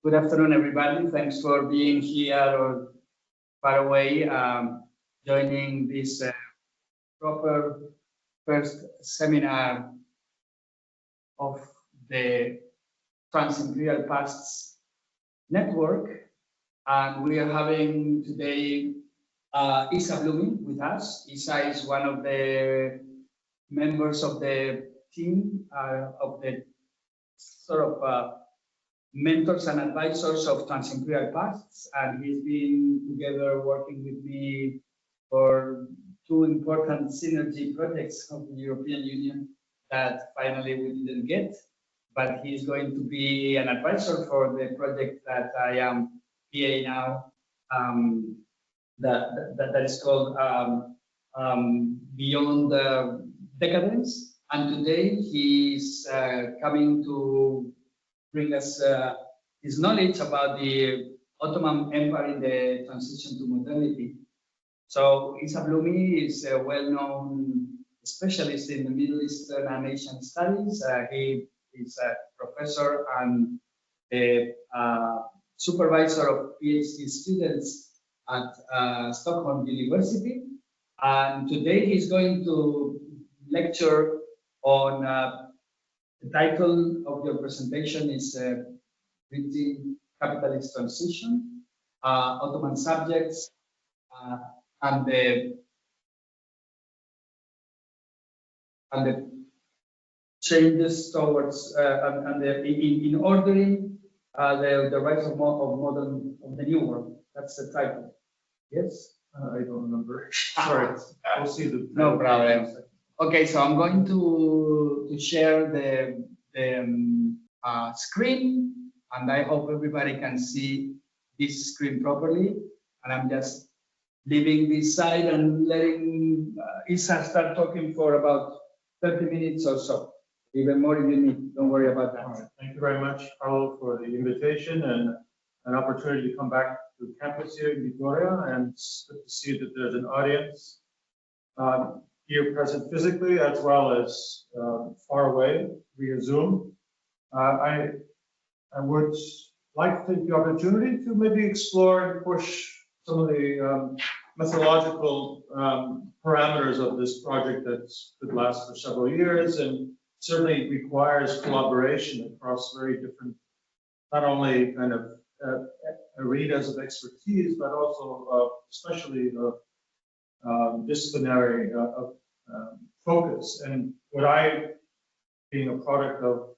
Good afternoon, everybody. Thanks for being here or far away, joining this proper first seminar of the Trans-Imperial Pasts Network. And we are having today Isa Blumi with us. Isa is one of the members of the team of the sort of mentors and advisors of Trans-Imperial Pasts, and he's been together working with me for two important synergy projects of the European Union that finally we didn't get, but he's going to be an advisor for the project that I am PA now, that is called Beyond Decadence, and today he's coming to bring us his knowledge about the Ottoman Empire in the transition to modernity. So Isa Blumi is a well-known specialist in the Middle Eastern and Asian studies. He is a professor and a supervisor of PhD students at Stockholm University. And today he's going to lecture on the title of your presentation is Bridging Capitalist Transition, Ottoman Subjects, and the changes towards in ordering the rise of the new world. That's the title. Yes. I don't remember. Sorry. We'll see the. No problem. Okay, so I'm going to share the screen, and I hope everybody can see this screen properly. And I'm just leaving this side and letting Isa start talking for about 30 minutes or so. Even more if you need. Don't worry about that. All right. Thank you very much, Paulo, for the invitation and an opportunity to come back to campus here in Vitoria, and it's good to see that there's an audience here present physically as well as far away via Zoom. I would like to take the opportunity to maybe explore and push some of the methodological parameters of this project that could last for several years and certainly requires collaboration across very different, not only kind of arenas of expertise, but also especially disciplinary focus. And what I, being a product of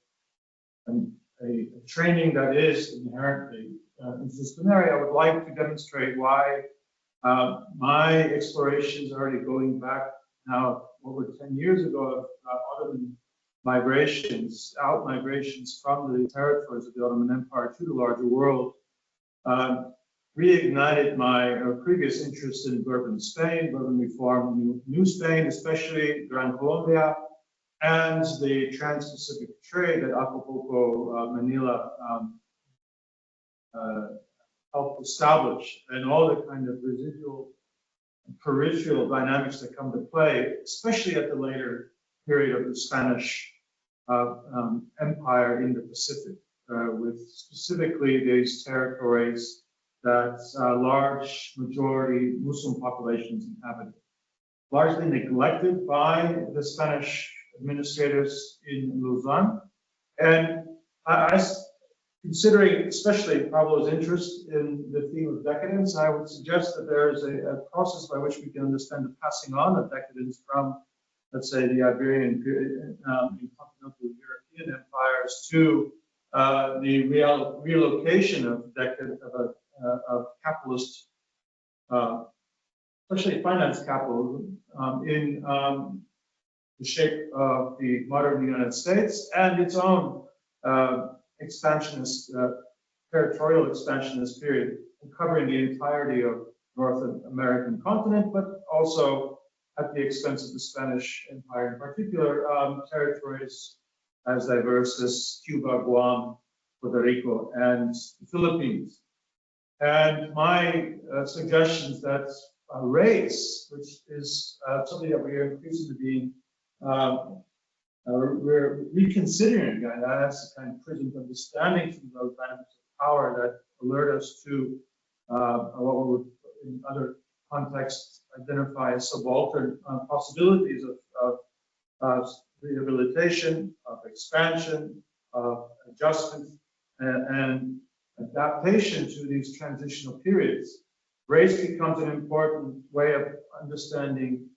a training that is inherently interdisciplinary, I would like to demonstrate why my explorations already going back now over 10 years ago of Ottoman migrations, out-migrations from the territories of the Ottoman Empire to the larger world, reignited my previous interest in urban Spain, urban reform, New Spain, especially Gran Colombia, and the trans-Pacific trade that Acapulco, Manila helped establish, and all the kind of residual peripheral dynamics that come to play, especially at the later period of the Spanish Empire in the Pacific, with specifically these territories that large majority Muslim populations inhabited, largely neglected by the Spanish administrators in Luzon. And considering especially Pablo's interest in the theme of decadence, I would suggest that there is a process by which we can understand the passing on of decadence from, let's say, the Iberian and continental European empires to the relocation of capitalist, especially finance capitalism, in the shape of the modern United States and its own expansionist, territorial expansionist period, covering the entirety of North American continent, but also at the expense of the Spanish Empire, in particular, territories as diverse as Cuba, Guam, Puerto Rico, and the Philippines. And my suggestion is that race, which is something that we are increasingly being we're reconsidering, and that's the kind of present understanding from those dynamics of power that alert us to what we would in other contexts identify as subaltern possibilities of rehabilitation, of expansion, of adjustment, and adaptation to these transitional periods. Race becomes an important way of understanding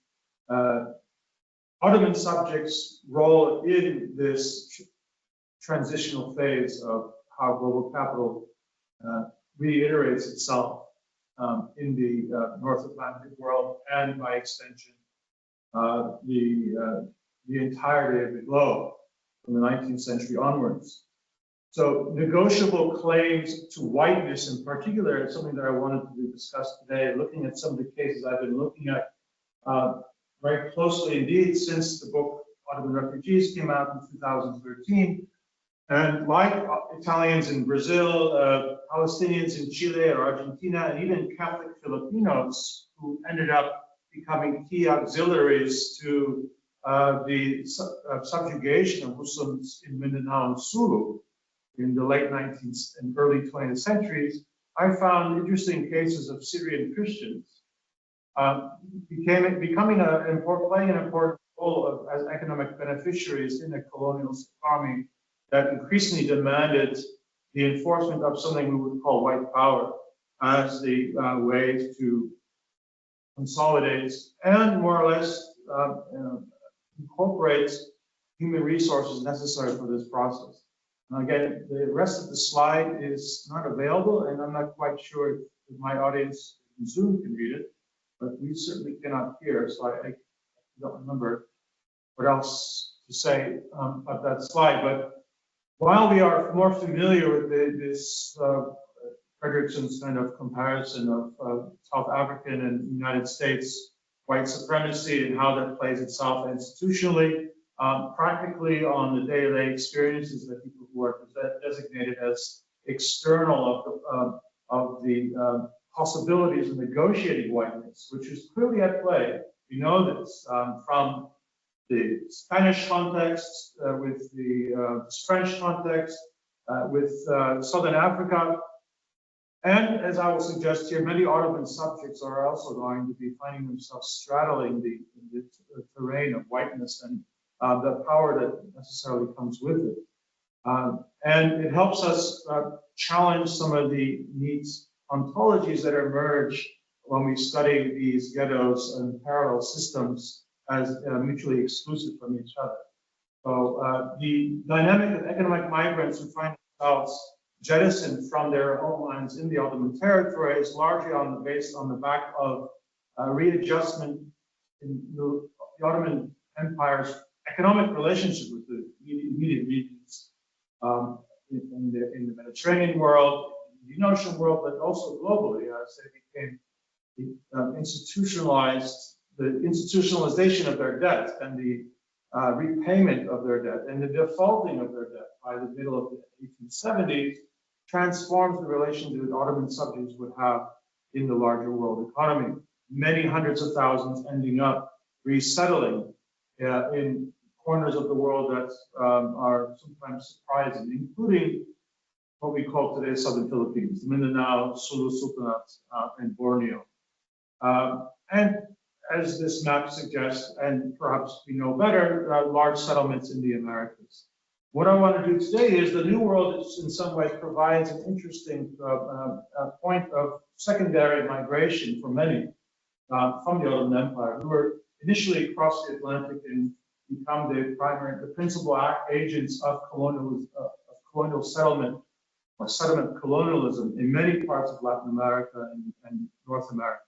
Ottoman subjects' role in this transitional phase of how global capital reiterates itself in the North Atlantic world, and by extension, the entirety of the globe from the 19th century onwards. So negotiable claims to whiteness in particular is something that I wanted to discuss today, looking at some of the cases I've been looking at very closely indeed since the book Ottoman Refugees came out in 2013. And like Italians in Brazil, Palestinians in Chile or Argentina, and even Catholic Filipinos who ended up becoming key auxiliaries to the subjugation of Muslims in Mindanao and Sulu in the late 19th and early 20th centuries, I found interesting cases of Syrian Christians playing an important role as economic beneficiaries in a colonial economy that increasingly demanded the enforcement of something we would call white power as the way to consolidate and more or less incorporate human resources necessary for this process. Now again, the rest of the slide is not available, and I'm not quite sure if my audience in Zoom can read it, but we certainly cannot hear, so I don't remember what else to say about that slide. But while we are more familiar with this Fredrickson's kind of comparison of South African and United States white supremacy and how that plays itself institutionally, practically on the day-to-day experiences that people who are designated as external of the possibilities of negotiating whiteness, which is clearly at play. We know this from the Spanish context, with the French context, with Southern Africa. And as I will suggest here, many Ottoman subjects are also going to be finding themselves straddling the terrain of whiteness and the power that necessarily comes with it. And it helps us challenge some of the neat ontologies that emerge when we study these ghettos and parallel systems as mutually exclusive from each other. So the dynamic of economic migrants who find themselves jettisoned from their homelands in the Ottoman territory is largely based on the back of readjustment in the Ottoman Empire's economic relationship with the immediate regions in the Mediterranean world, in the Indian Ocean world, but also globally as they became institutionalized. The institutionalization of their debt and the repayment of their debt and the defaulting of their debt by the middle of the 1870s transforms the relations that Ottoman subjects would have in the larger world economy. Many hundreds of thousands ending up resettling in corners of the world that are sometimes surprising, including what we call today Southern Philippines, Mindanao, Sulu Sultanate, and Borneo. And as this map suggests, and perhaps we know better, large settlements in the Americas. What I want to do today is the New World in some ways provides an interesting point of secondary migration for many from the Ottoman Empire, who were initially across the Atlantic and become the principal agents of colonial settlement or settlement colonialism in many parts of Latin America and North America.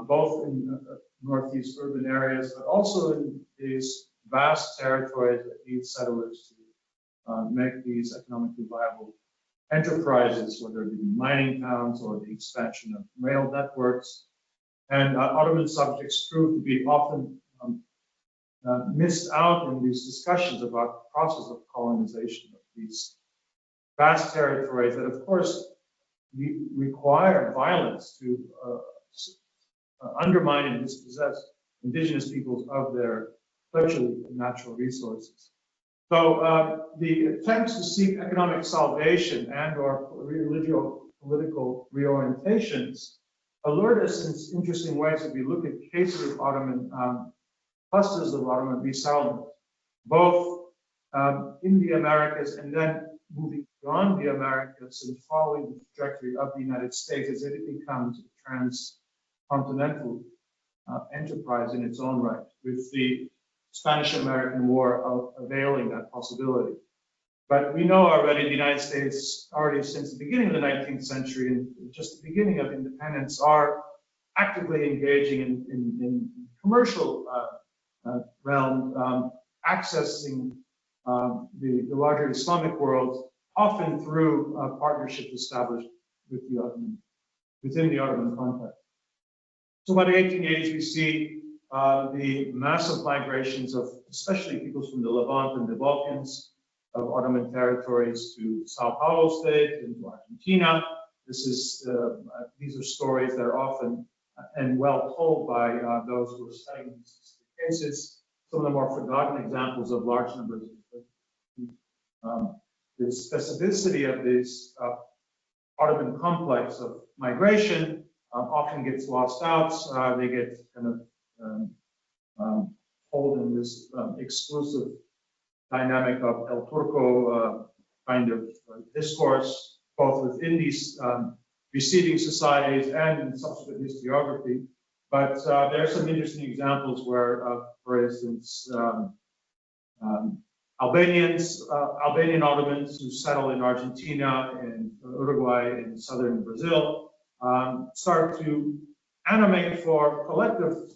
Both in northeast urban areas, but also in these vast territories that need settlers to make these economically viable enterprises, whether it be mining towns or the expansion of rail networks. And Ottoman subjects proved to be often missed out in these discussions about the process of colonization of these vast territories that, of course, require violence to undermine and dispossess indigenous peoples of their virtually natural resources. So the attempts to seek economic salvation and/or political reorientations alert us in interesting ways if we look at cases of Ottoman clusters of Ottoman resettlement, both in the Americas and then moving beyond the Americas and following the trajectory of the United States as it becomes a transcontinental enterprise in its own right, with the Spanish-American War availing that possibility. But we know already the United States, already since the beginning of the 19th century and just the beginning of independence, are actively engaging in commercial realm, accessing the larger Islamic world, often through partnerships established with the within the Ottoman context. So by the 1880s, we see the massive migrations of especially peoples from the Levant and the Balkans, of Ottoman territories to Sao Paulo state, into Argentina. These are stories that are often and well told by those who are studying these specific cases. Some of the more forgotten examples of large numbers of the specificity of this Ottoman complex of migration often gets lost out. They get kind of hold in this exclusive dynamic of El Turco kind of discourse, both within these preceding societies and in subsequent historiography. But there are some interesting examples where, for instance, Albanian Ottomans who settle in Argentina and Uruguay and southern Brazil start to animate for collective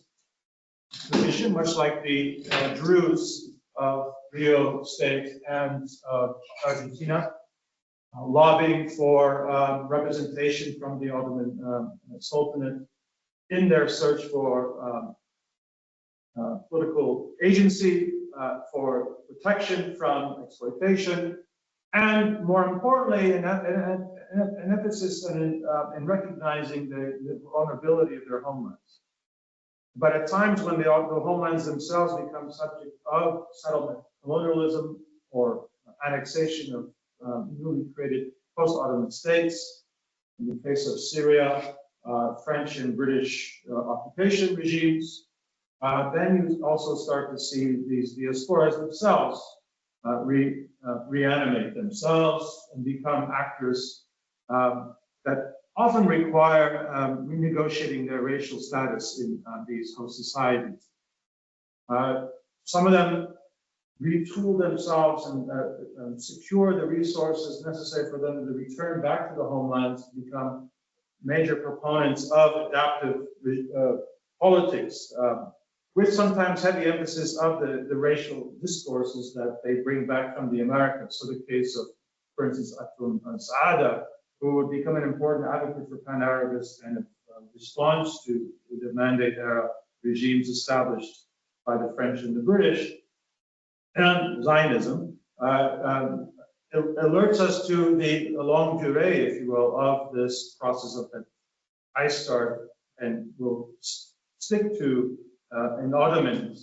position, much like the Druze of Rio State and Argentina, lobbying for representation from the Ottoman Sultanate in their search for political agency, for protection from exploitation, and more importantly, an emphasis in recognizing the vulnerability of their homelands. But at times when the homelands themselves become subject of settlement colonialism or annexation of newly created post-Ottoman states, in the case of Syria, French and British occupation regimes, then you also start to see these diasporas themselves reanimate themselves and become actors that often require renegotiating their racial status in these host societies. Some of them retool themselves and secure the resources necessary for them to return back to the homelands to become major proponents of adaptive politics, with sometimes heavy emphasis of the racial discourses that they bring back from the Americas. So the case of, for instance, Atun Saada, who would become an important advocate for Pan-Arabist and response to the Mandate era regimes established by the French and the British. And Zionism alerts us to the longue durée, if you will, of this process of that I start and will stick to an Ottoman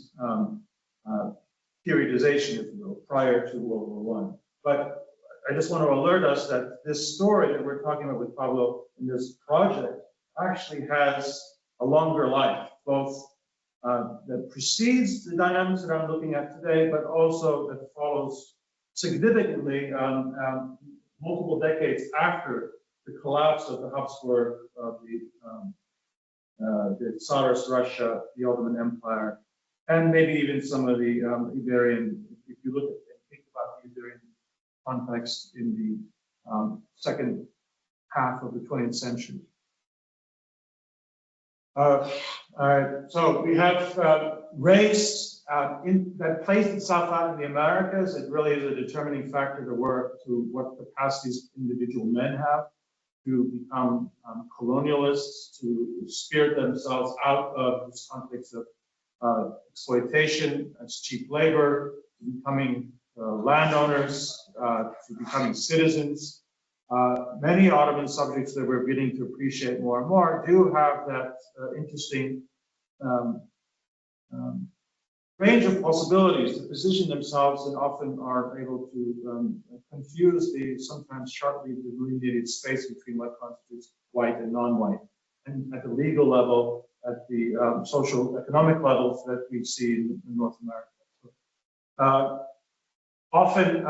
periodization, if you will, prior to World War I. But I just want to alert us that this story that we're talking about with Pablo in this project actually has a longer life, both that precedes the dynamics that I'm looking at today, but also that follows significantly multiple decades after the collapse of the Habsburg, of the Tsarist Russia, the Ottoman Empire, and maybe even some of the Iberian, if you look at and think about the Iberian context in the second half of the 20th century. So we have race that plays itself out in the Americas. It really is a determining factor to what capacities individual men have to become colonialists, to spirit themselves out of this context of exploitation as cheap labor, to becoming landowners, to becoming citizens. Many Ottoman subjects that we're beginning to appreciate more and more do have that interesting range of possibilities to position themselves and often are able to confuse the sometimes sharply delineated space between what constitutes white and non-white. And at the legal level, at the social economic levels that we see in North America. Often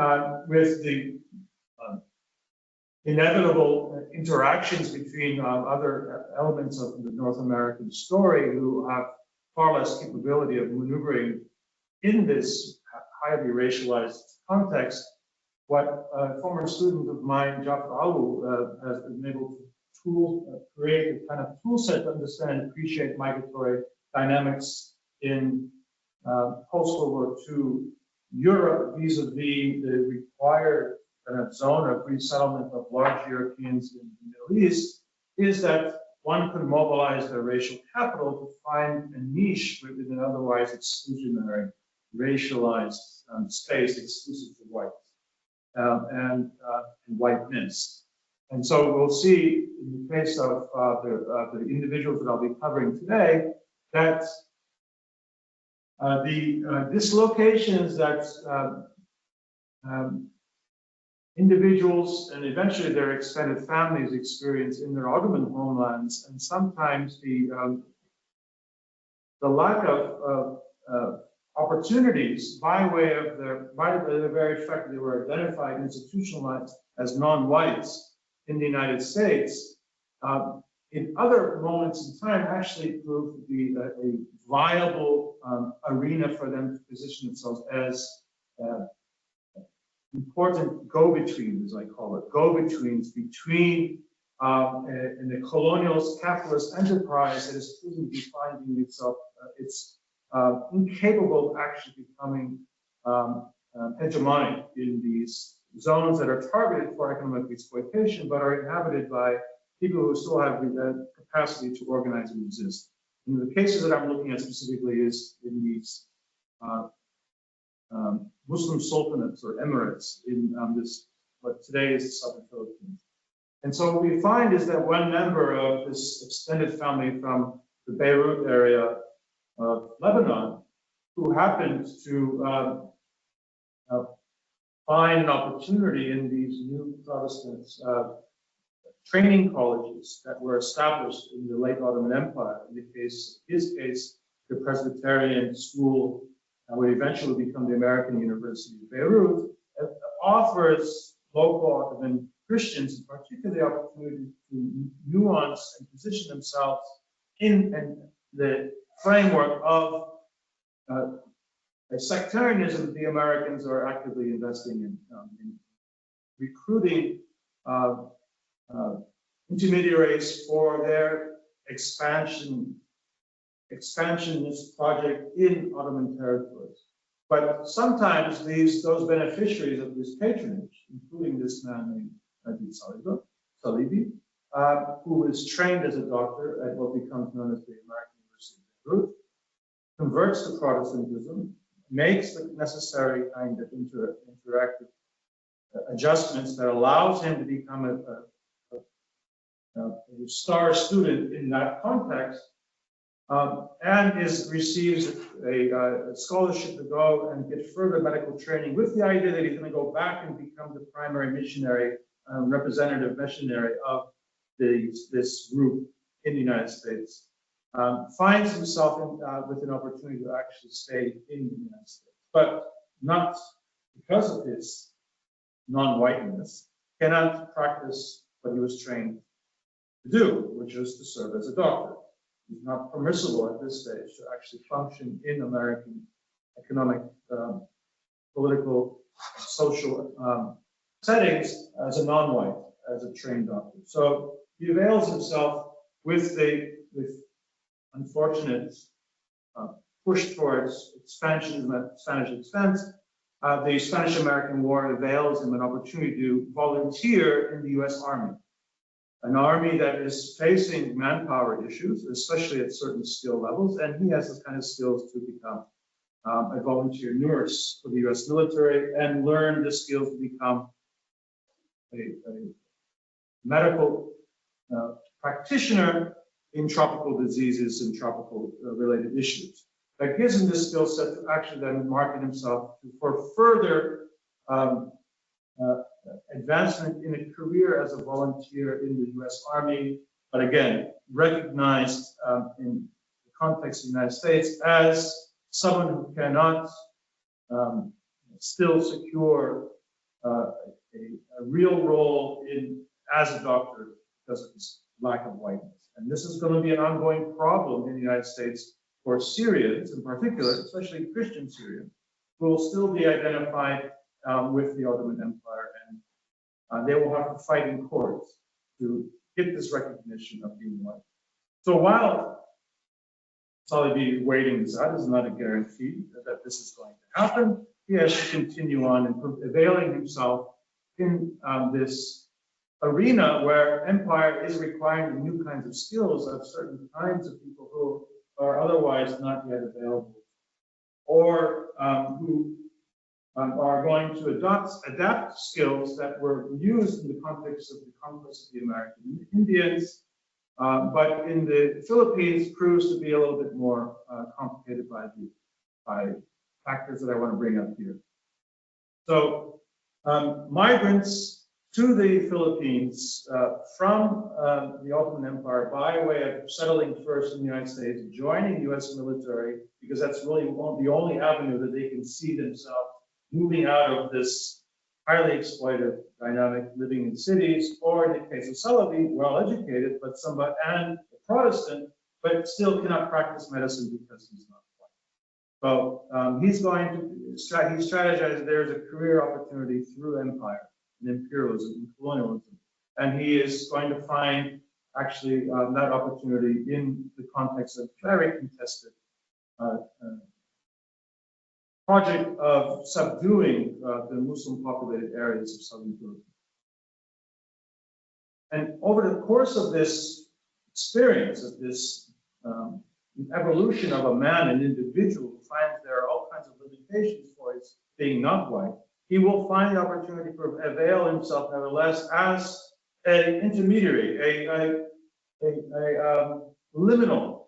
with the inevitable interactions between other elements of the North American story who have far less capability of maneuvering in this highly racialized context, what a former student of mine, Jafar Alu, has been able to create a kind of tool set to understand and appreciate migratory dynamics in post-World War II Europe vis-a-vis the required kind of zone of resettlement of large Europeans in the Middle East, is that one could mobilize their racial capital to find a niche within an otherwise exclusionary, racialized space exclusive to whites and whiteness. And so we'll see in the case of the individuals that I'll be covering today that the dislocations that individuals and eventually their extended families experience in their Ottoman homelands, and sometimes the lack of opportunities by way of the very fact that they were identified and institutionalized as non-whites in the United States, in other moments in time actually proved to be a viable arena for them to position themselves as important go-betweens, as I call it, go-betweens between in the colonial capitalist enterprise that is proving to be finding itself, it's incapable of actually becoming hegemonic in these zones that are targeted for economic exploitation, but are inhabited by people who still have the capacity to organize and exist. And the cases that I'm looking at specifically is in these Muslim sultanates or emirates in this, what today is the southern Philippines. And so what we find is that one member of this extended family from the Beirut area of Lebanon, who happened to find an opportunity in these new Protestant training colleges that were established in the late Ottoman Empire. In his case, the Presbyterian school would eventually become the American University of Beirut, offers local Ottoman Christians in particular the opportunity to nuance and position themselves in the framework of a sectarianism the Americans are actively investing in recruiting intermediaries for their expansionist project in Ottoman territories. But sometimes those beneficiaries of this patronage, including this man named Najib Salibi, who is trained as a doctor at what becomes known as the American University of Beirut, converts to Protestantism, makes the necessary kind of interactive adjustments that allows him to become a star student in that context, and receives a scholarship to go and get further medical training with the idea that he's going to go back and become the primary missionary, representative missionary of this group in the United States. Finds himself with an opportunity to actually stay in the United States, but not because of his non-whiteness, cannot practice what he was trained to do, which is to serve as a doctor. He's not permissible at this stage to actually function in American economic, political, social settings as a non-white, as a trained doctor. So he avails himself with the unfortunate push towards expansion at Spanish expense. The Spanish-American War avails him an opportunity to volunteer in the U.S. Army, an army that is facing manpower issues, especially at certain skill levels, and he has this kind of skills to become a volunteer nurse for the U.S. military and learn the skills to become a medical practitioner in tropical diseases and tropical related issues. that gives him this skill set to actually then market himself for further advancement in a career as a volunteer in the U.S. Army, but again, recognized in the context of the United States as someone who cannot still secure a real role as a doctor because of his lack of whiteness. And this is going to be an ongoing problem in the United States for Syrians in particular, especially Christian Syrians, who will still be identified with the Ottoman Empire, and they will have to fight in courts to get this recognition of being white. So while Salih is waiting this out, is not a guarantee that this is going to happen. He has to continue on and availing himself in this arena where empire is requiring new kinds of skills of certain kinds of people who are otherwise not yet available, or who are going to adapt skills that were used in the context of the conquest of the American Indians, but in the Philippines proves to be a little bit more complicated by factors that I want to bring up here. So migrants to the Philippines from the Ottoman Empire by way of settling first in the United States, joining the U.S. military, because that's really the only avenue that they can see themselves moving out of this highly exploited dynamic living in cities, or in the case of Salih, well-educated, but somewhat, and a Protestant, but still cannot practice medicine because he's not white. So he's going to, he strategized there's a career opportunity through empire and imperialism and colonialism. And he is going to find actually that opportunity in the context of very contested project of subduing the Muslim populated areas of southern Turkey. And over the course of this experience, of this evolution of a man, an individual who finds there are all kinds of limitations for his being not white, he will find the opportunity to avail himself, nevertheless, as an intermediary, a liminal.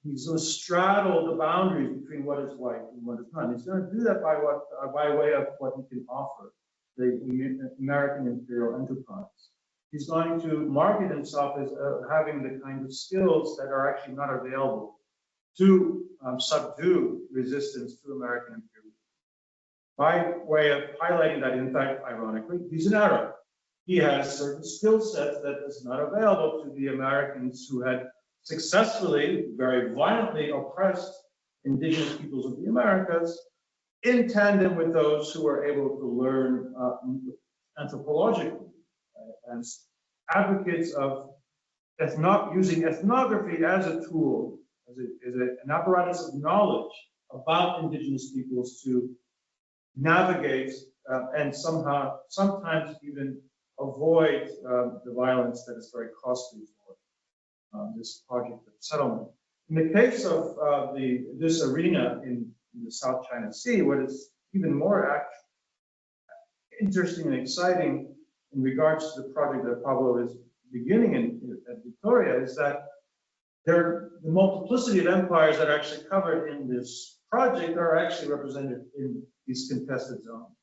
He's going to straddle the boundaries between what is white and what is not. And he's going to do that by way of what he can offer the American imperial enterprise. He's going to market himself as having the kind of skills that are actually not available to subdue resistance to American imperialism. By way of highlighting that, in fact, ironically, he's an Arab. He has certain skill sets that is not available to the Americans who had successfully, very violently oppressed indigenous peoples of the Americas, in tandem with those who were able to learn anthropologically as advocates of using ethnography as a tool, as an apparatus of knowledge about indigenous peoples to navigate and sometimes even avoid the violence that is very costly for this project of settlement. In the case of this arena in the South China Sea, what is even more interesting and exciting in regards to the project that Pablo is beginning at Victoria is that the multiplicity of empires that are actually covered in this project are actually represented in these contested zones.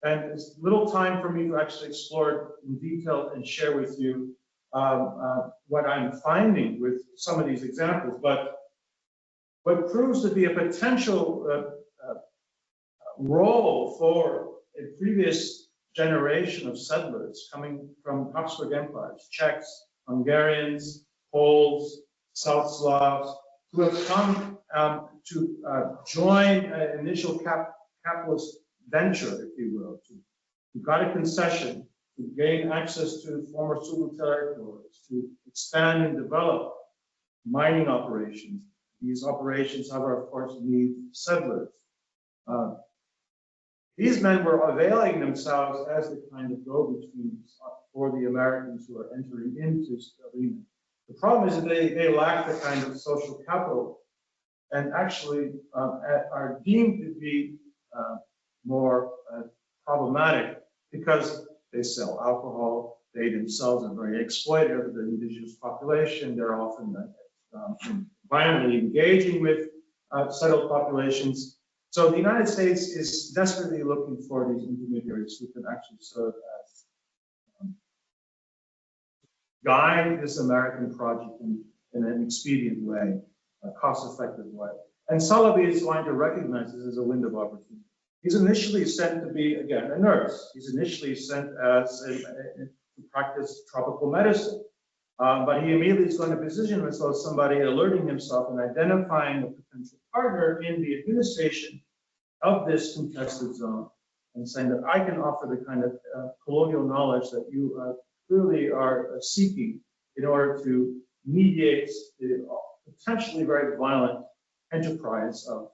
And it's little time for me to actually explore it in detail and share with you what I'm finding with some of these examples. But what proves to be a potential role for a previous generation of settlers coming from Habsburg empires, Czechs, Hungarians, Poles, South Slavs, who have come to join an initial capitalist venture, if you will, to got a concession, to gain access to former Soviet territories, to expand and develop mining operations. These operations, however, of course, need settlers. These men were availing themselves as the kind of go-betweens for the Americans who are entering into this arena. The problem is that they lack the kind of social capital and actually are deemed to be more problematic because they sell alcohol, they themselves are very exploitive of the indigenous population, they're often violently engaging with settled populations. So the United States is desperately looking for these intermediaries who can actually serve as guide this American project in an expedient way, a cost-effective way. And Salabi is going to recognize this as a window of opportunity. He's initially sent to be, again, a nurse. He's initially sent as to practice tropical medicine. But he immediately is going to position himself as somebody alerting himself and identifying a potential partner in the administration of this contested zone and saying that I can offer the kind of colonial knowledge that you clearly are seeking in order to mediate the potentially very violent enterprise of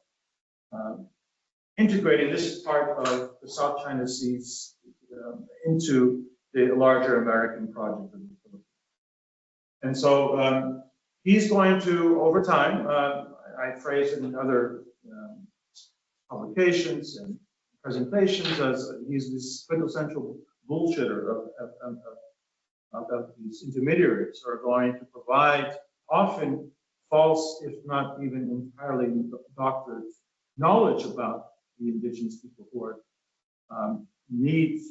integrating this part of the South China Seas into the larger American project of the Philippines. And so he's going to, over time, I phrase it in other publications and presentations as he's this quintessential bullshitter of these intermediaries who are going to provide often false, if not even entirely doctored knowledge about the indigenous people who are need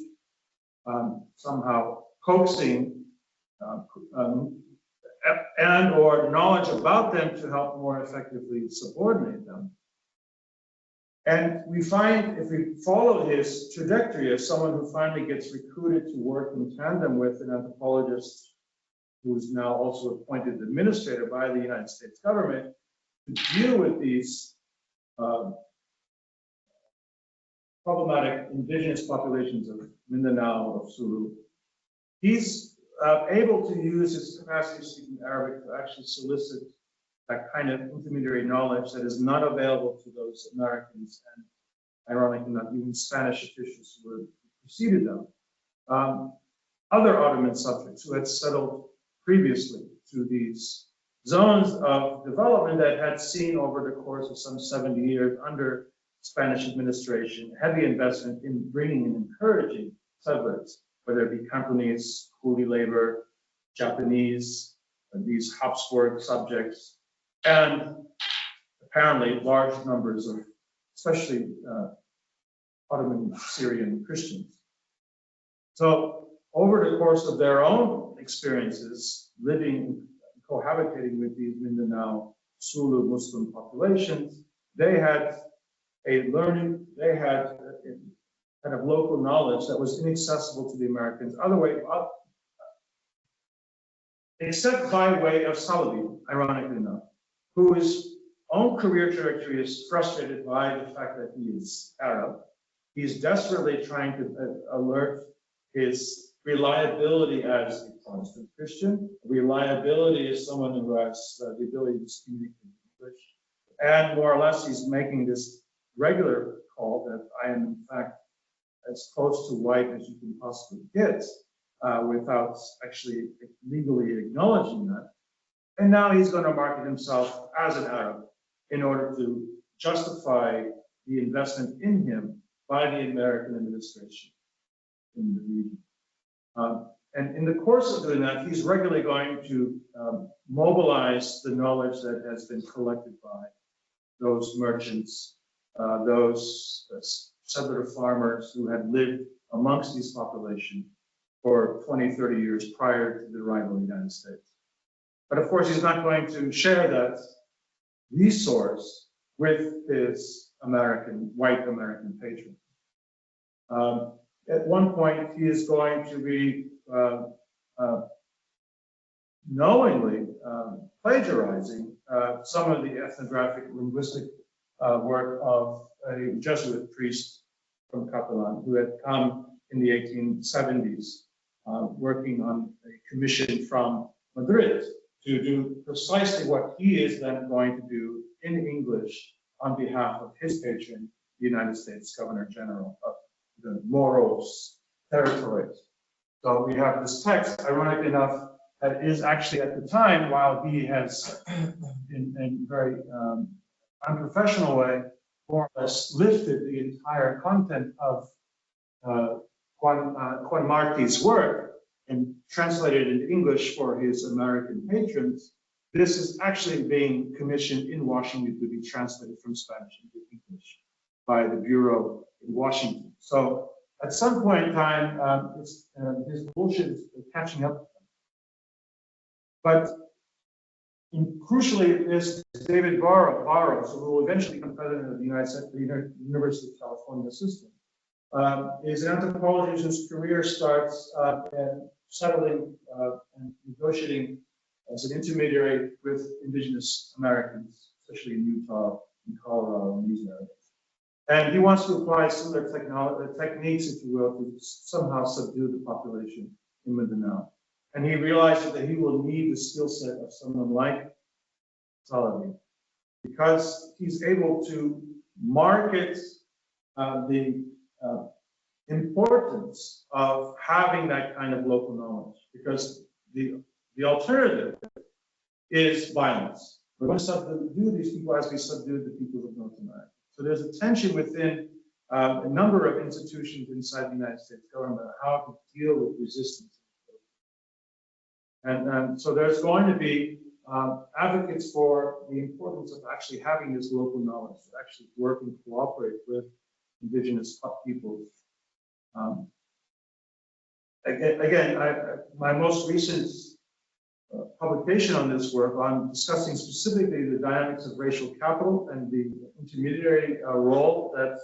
somehow coaxing and or knowledge about them to help more effectively subordinate them. And we find, if we follow his trajectory as someone who finally gets recruited to work in tandem with an anthropologist who's now also appointed administrator by the United States government to deal with these problematic indigenous populations of Mindanao, of Sulu, he's able to use his capacity of speaking Arabic to actually solicit that kind of intermediary knowledge that is not available to those Americans and, ironically, not even Spanish officials who preceded them. Other Ottoman subjects who had settled previously to these zones of development that had seen over the course of some 70 years under Spanish administration, heavy investment in bringing and encouraging settlers, whether it be Cantonese, coolie labor, Japanese, these Habsburg subjects, and apparently large numbers of, especially Ottoman Syrian Christians. So over the course of their own experiences, living, cohabitating with these Mindanao Sulu Muslim populations, they had a learning, they had a kind of local knowledge that was inaccessible to the Americans, other way up, except by way of Salabi, ironically enough, whose own career trajectory is frustrated by the fact that he is Arab. He's desperately trying to alert his reliability as a Protestant Christian, reliability as someone who has the ability to communicate in English, and more or less he's making this regular call that I am in fact as close to white as you can possibly get without actually legally acknowledging that. And now he's going to market himself as an Arab in order to justify the investment in him by the American administration in the region. And in the course of doing that, he's regularly going to mobilize the knowledge that has been collected by those merchants, those settler farmers who had lived amongst these populations for 20, 30 years prior to the arrival in the United States. But of course, he's not going to share that resource with his white American patrons. At one point, he is going to be knowingly plagiarizing some of the ethnographic linguistic work of a Jesuit priest from Catalan who had come in the 1870s, working on a commission from Madrid to do precisely what he is then going to do in English on behalf of his patron, the United States Governor General of the Moros territories. So we have this text, ironically enough, that is actually at the time, while he has, in a very unprofessional way, more or less lifted the entire content of Juan Marti's work and translated it into English for his American patrons. this is actually being commissioned in Washington to be translated from Spanish into English by the Bureau in Washington. So at some point in time, his bullshit is catching up with them. But crucially, this David Barros, who will eventually become president of the University of California system, is an anthropologist whose career starts settling and negotiating as an intermediary with indigenous Americans, especially in Utah, in Colorado, and these areas. And he wants to apply similar techniques, if you will, to somehow subdue the population in Mindanao. And he realizes that he will need the skill set of someone like Saladin, because he's able to market the importance of having that kind of local knowledge, because the alternative is violence. We're going to subdue these people as we subdued the people of North America. So there's a tension within a number of institutions inside the United States government about how to deal with resistance. And so there's going to be advocates for the importance of actually having this local knowledge, to actually work and cooperate with indigenous peoples. My most recent publication on this work, on discussing specifically the dynamics of racial capital and the intermediary role that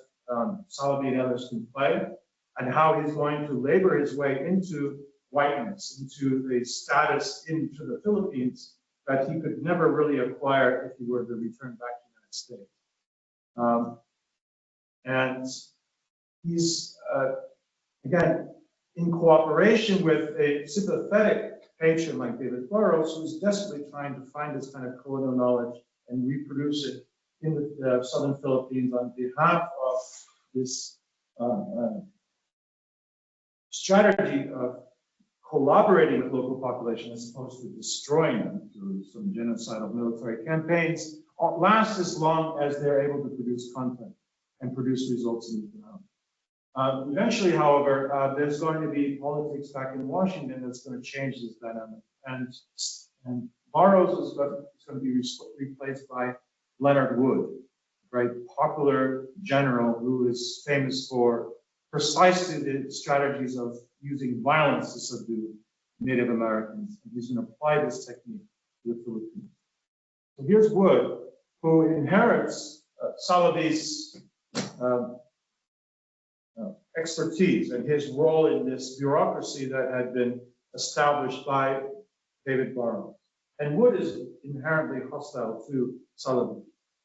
Saladin and others can play, and how he's going to labor his way into whiteness, into the status into the Philippines that he could never really acquire if he were to return back to the United States. And he's, again, in cooperation with a sympathetic patron like David Barros, who's desperately trying to find this kind of colonial knowledge and reproduce it in the southern Philippines on behalf of this strategy of collaborating with local population as opposed to destroying them through some genocidal military campaigns, last as long as they're able to produce content and produce results in the ground. Eventually, however, there's going to be politics back in Washington that's going to change this dynamic. And Barros is going to be replaced by Leonard Wood, a very popular general who is famous for precisely the strategies of using violence to subdue Native Americans. And he's going to apply this technique to the Philippines. So here's Wood, who inherits Saladin's expertise and his role in this bureaucracy that had been established by David Barros. And Wood is inherently hostile to Saladin.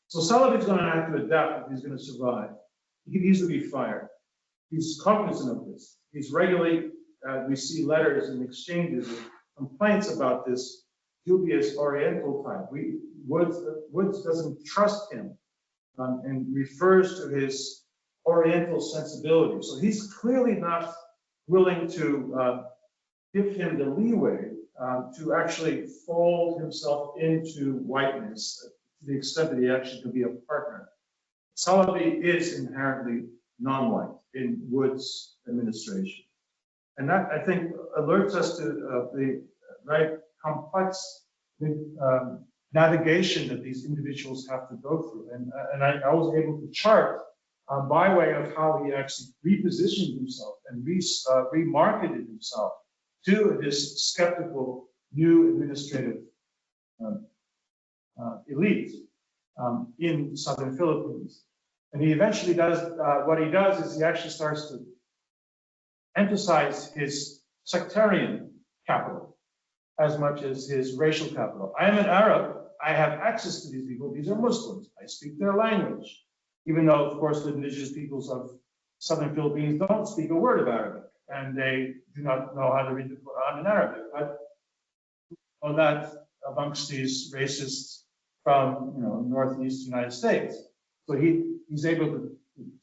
So Saladin's going to have to adapt if he's going to survive. He needs to be fired. He's cognizant of this. He's regularly, we see letters and exchanges and complaints about this dubious Oriental type. Woods doesn't trust him and refers to his Oriental sensibility. So he's clearly not willing to give him the leeway to actually fold himself into whiteness to the extent that he actually can be a partner. Saladin is inherently non-white in Wood's administration. And that, I think, alerts us to the very complex navigation that these individuals have to go through. And I was able to chart by way of how he actually repositioned himself and remarketed himself to this skeptical new administrative elite in the southern Philippines. And he eventually does, what he does is he actually starts to emphasize his sectarian capital as much as his racial capital. I am an Arab. I have access to these people. These are Muslims. I speak their language. Even though, of course, the indigenous peoples of southern Philippines don't speak a word of Arabic, and they do not know how to read the Quran in Arabic. But all that amongst these racists from northeast United States. So he's able to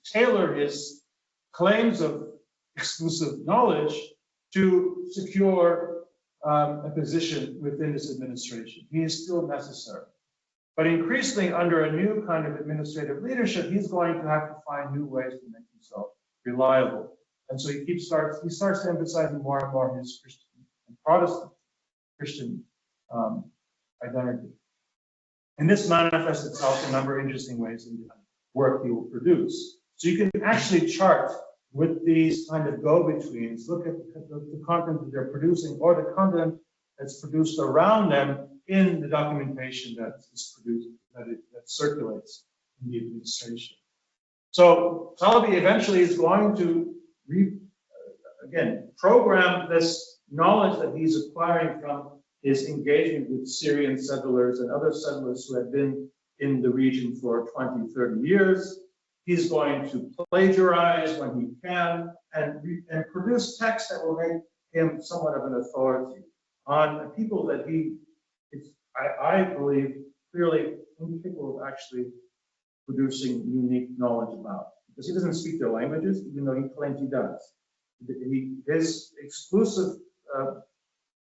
tailor his claims of exclusive knowledge to secure a position within this administration. He is still necessary. But increasingly, under a new kind of administrative leadership, he's going to have to find new ways to make himself reliable. And so he starts emphasizing more and more his Christian and Protestant Christian identity. And this manifests itself in a number of interesting ways in the work he will produce. So you can actually chart with these kind of go-betweens, look at the content that they're producing or the content that's produced around them in the documentation that is produced, that circulates in the administration. So Salabi eventually is going to, again, program this knowledge that he's acquiring from his engagement with Syrian settlers and other settlers who had been in the region for 20, 30 years. He's going to plagiarize when he can and produce texts that will make him somewhat of an authority on people that I believe, clearly incapable of actually producing unique knowledge about. Because he doesn't speak their languages, even though he claims he does. His exclusive,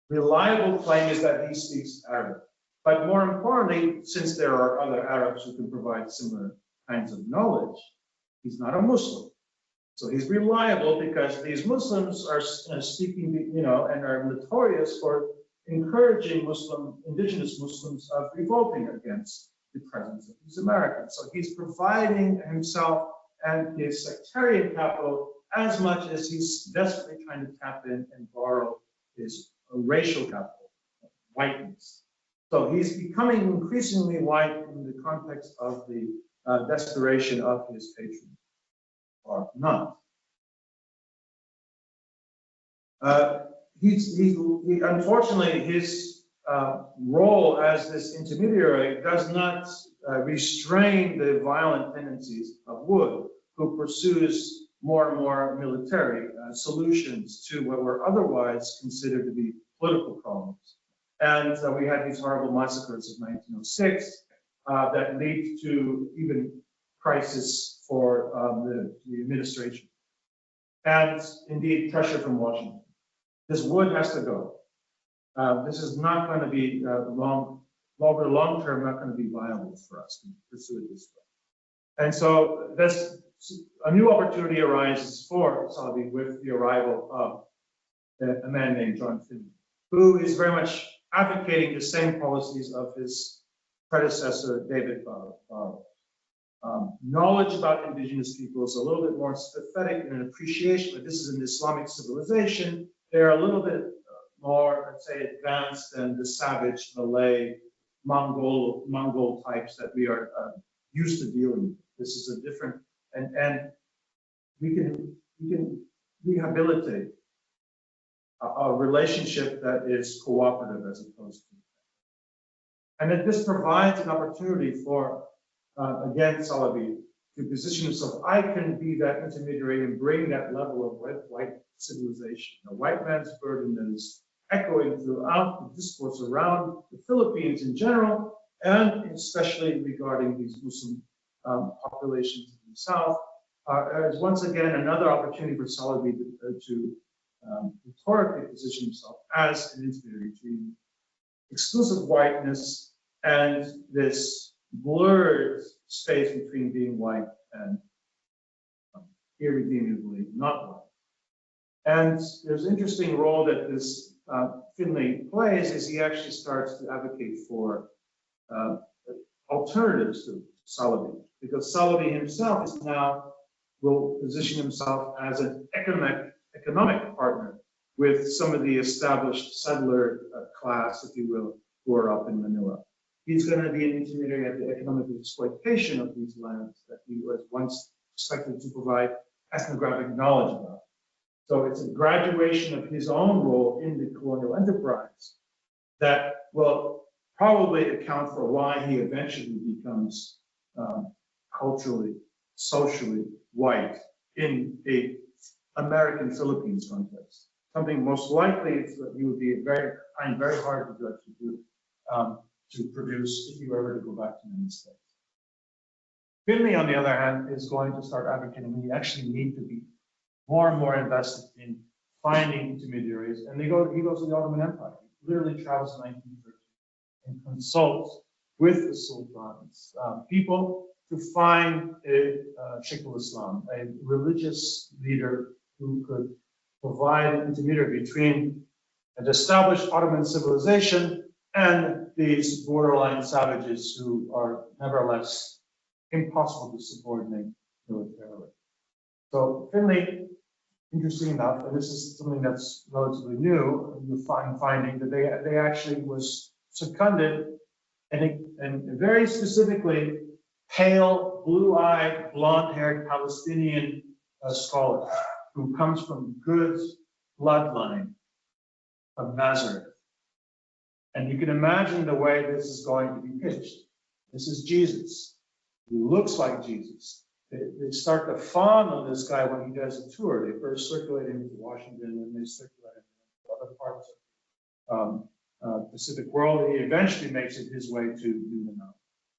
reliable claim is that he speaks Arabic. But more importantly, since there are other Arabs who can provide similar kinds of knowledge, he's not a Muslim. So he's reliable because these Muslims are speaking, and are notorious for encouraging indigenous Muslims of revolting against the presence of these Americans. So he's providing himself and his sectarian capital as much as he's desperately trying to tap in and borrow his racial capital, whiteness. So he's becoming increasingly white in the context of the desperation of his patron, or not. Unfortunately, his role as this intermediary does not restrain the violent tendencies of Wood, who pursues more and more military solutions to what were otherwise considered to be political problems. And we had these horrible massacres of 1906 that lead to even crisis for the administration. And indeed, pressure from Washington. This Wood has to go. This is not going to be over the long term, not going to be viable for us to pursue it this way. And so a new opportunity arises for Salabi with the arrival of a man named John Finley, who is very much advocating the same policies of his predecessor, David Barrow. Knowledge about indigenous peoples, a little bit more sympathetic and an appreciation that this is an Islamic civilization. They're a little bit more, let's say, advanced than the savage Malay, Mongol types that we are used to dealing with. This is a different, and we can rehabilitate a relationship that is cooperative as opposed to. And that this provides an opportunity for, again, Salabi to position himself. I can be that intermediary and bring that level of white civilization, a white man's burden that is echoing throughout the discourse around the Philippines in general, and especially regarding these Muslim populations in the South, as once again another opportunity for Salabi to rhetorically position himself as an intermediary between exclusive whiteness and this blurred space between being white and irredeemably not white. And there's an interesting role that this Finley plays is he actually starts to advocate for alternatives to Salabi, because Salabi himself will position himself as an economic partner with some of the established settler class, if you will, who are up in Manila. He's going to be an intermediary at the economic exploitation of these lands that he was once expected to provide ethnographic knowledge about. So it's a graduation of his own role in the colonial enterprise that will probably account for why he eventually becomes culturally, socially white in a American Philippines context. Something most likely that he would be find very hard to do to produce if you were ever to go back to the United States. Finley, on the other hand, is going to start advocating we actually need to be more and more invested in finding intermediaries. And he goes to the Ottoman Empire. He literally travels in 1930 and consults with the sultans, people to find a Sheikh al-Islam, a religious leader who could provide an intermediary between an established Ottoman civilization and these borderline savages who are nevertheless impossible to subordinate militarily. So Finley, interesting enough, and this is something that's relatively new, you'll find finding that they actually was seconded, and very specifically pale, blue-eyed, blonde-haired Palestinian scholar who comes from good bloodline of Nazareth. And you can imagine the way this is going to be pitched. This is Jesus. He looks like Jesus. They start to fawn on this guy when he does a tour. They first circulate him to Washington, and they circulate him to other parts of Pacific world. He eventually makes it his way to Mindanao.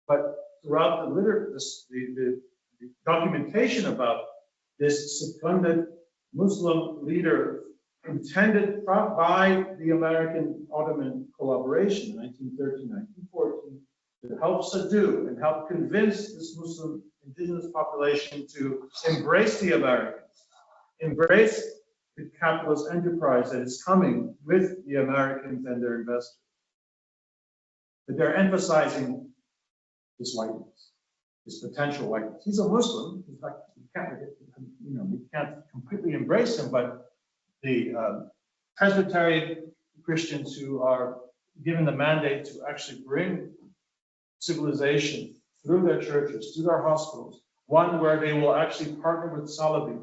But throughout the literature, the documentation about this seconded Muslim leader intended by the American Ottoman collaboration in 1913, 1914, to help subdue and help convince this Muslim indigenous population to embrace the Americans, embrace the capitalist enterprise that is coming with the Americans and their investors. That they're emphasizing this whiteness, this potential whiteness. He's a Muslim. He's like, we can't completely embrace him, but the Presbyterian Christians who are given the mandate to actually bring civilization through their churches, through their hospitals, one where they will actually partner with Salabi,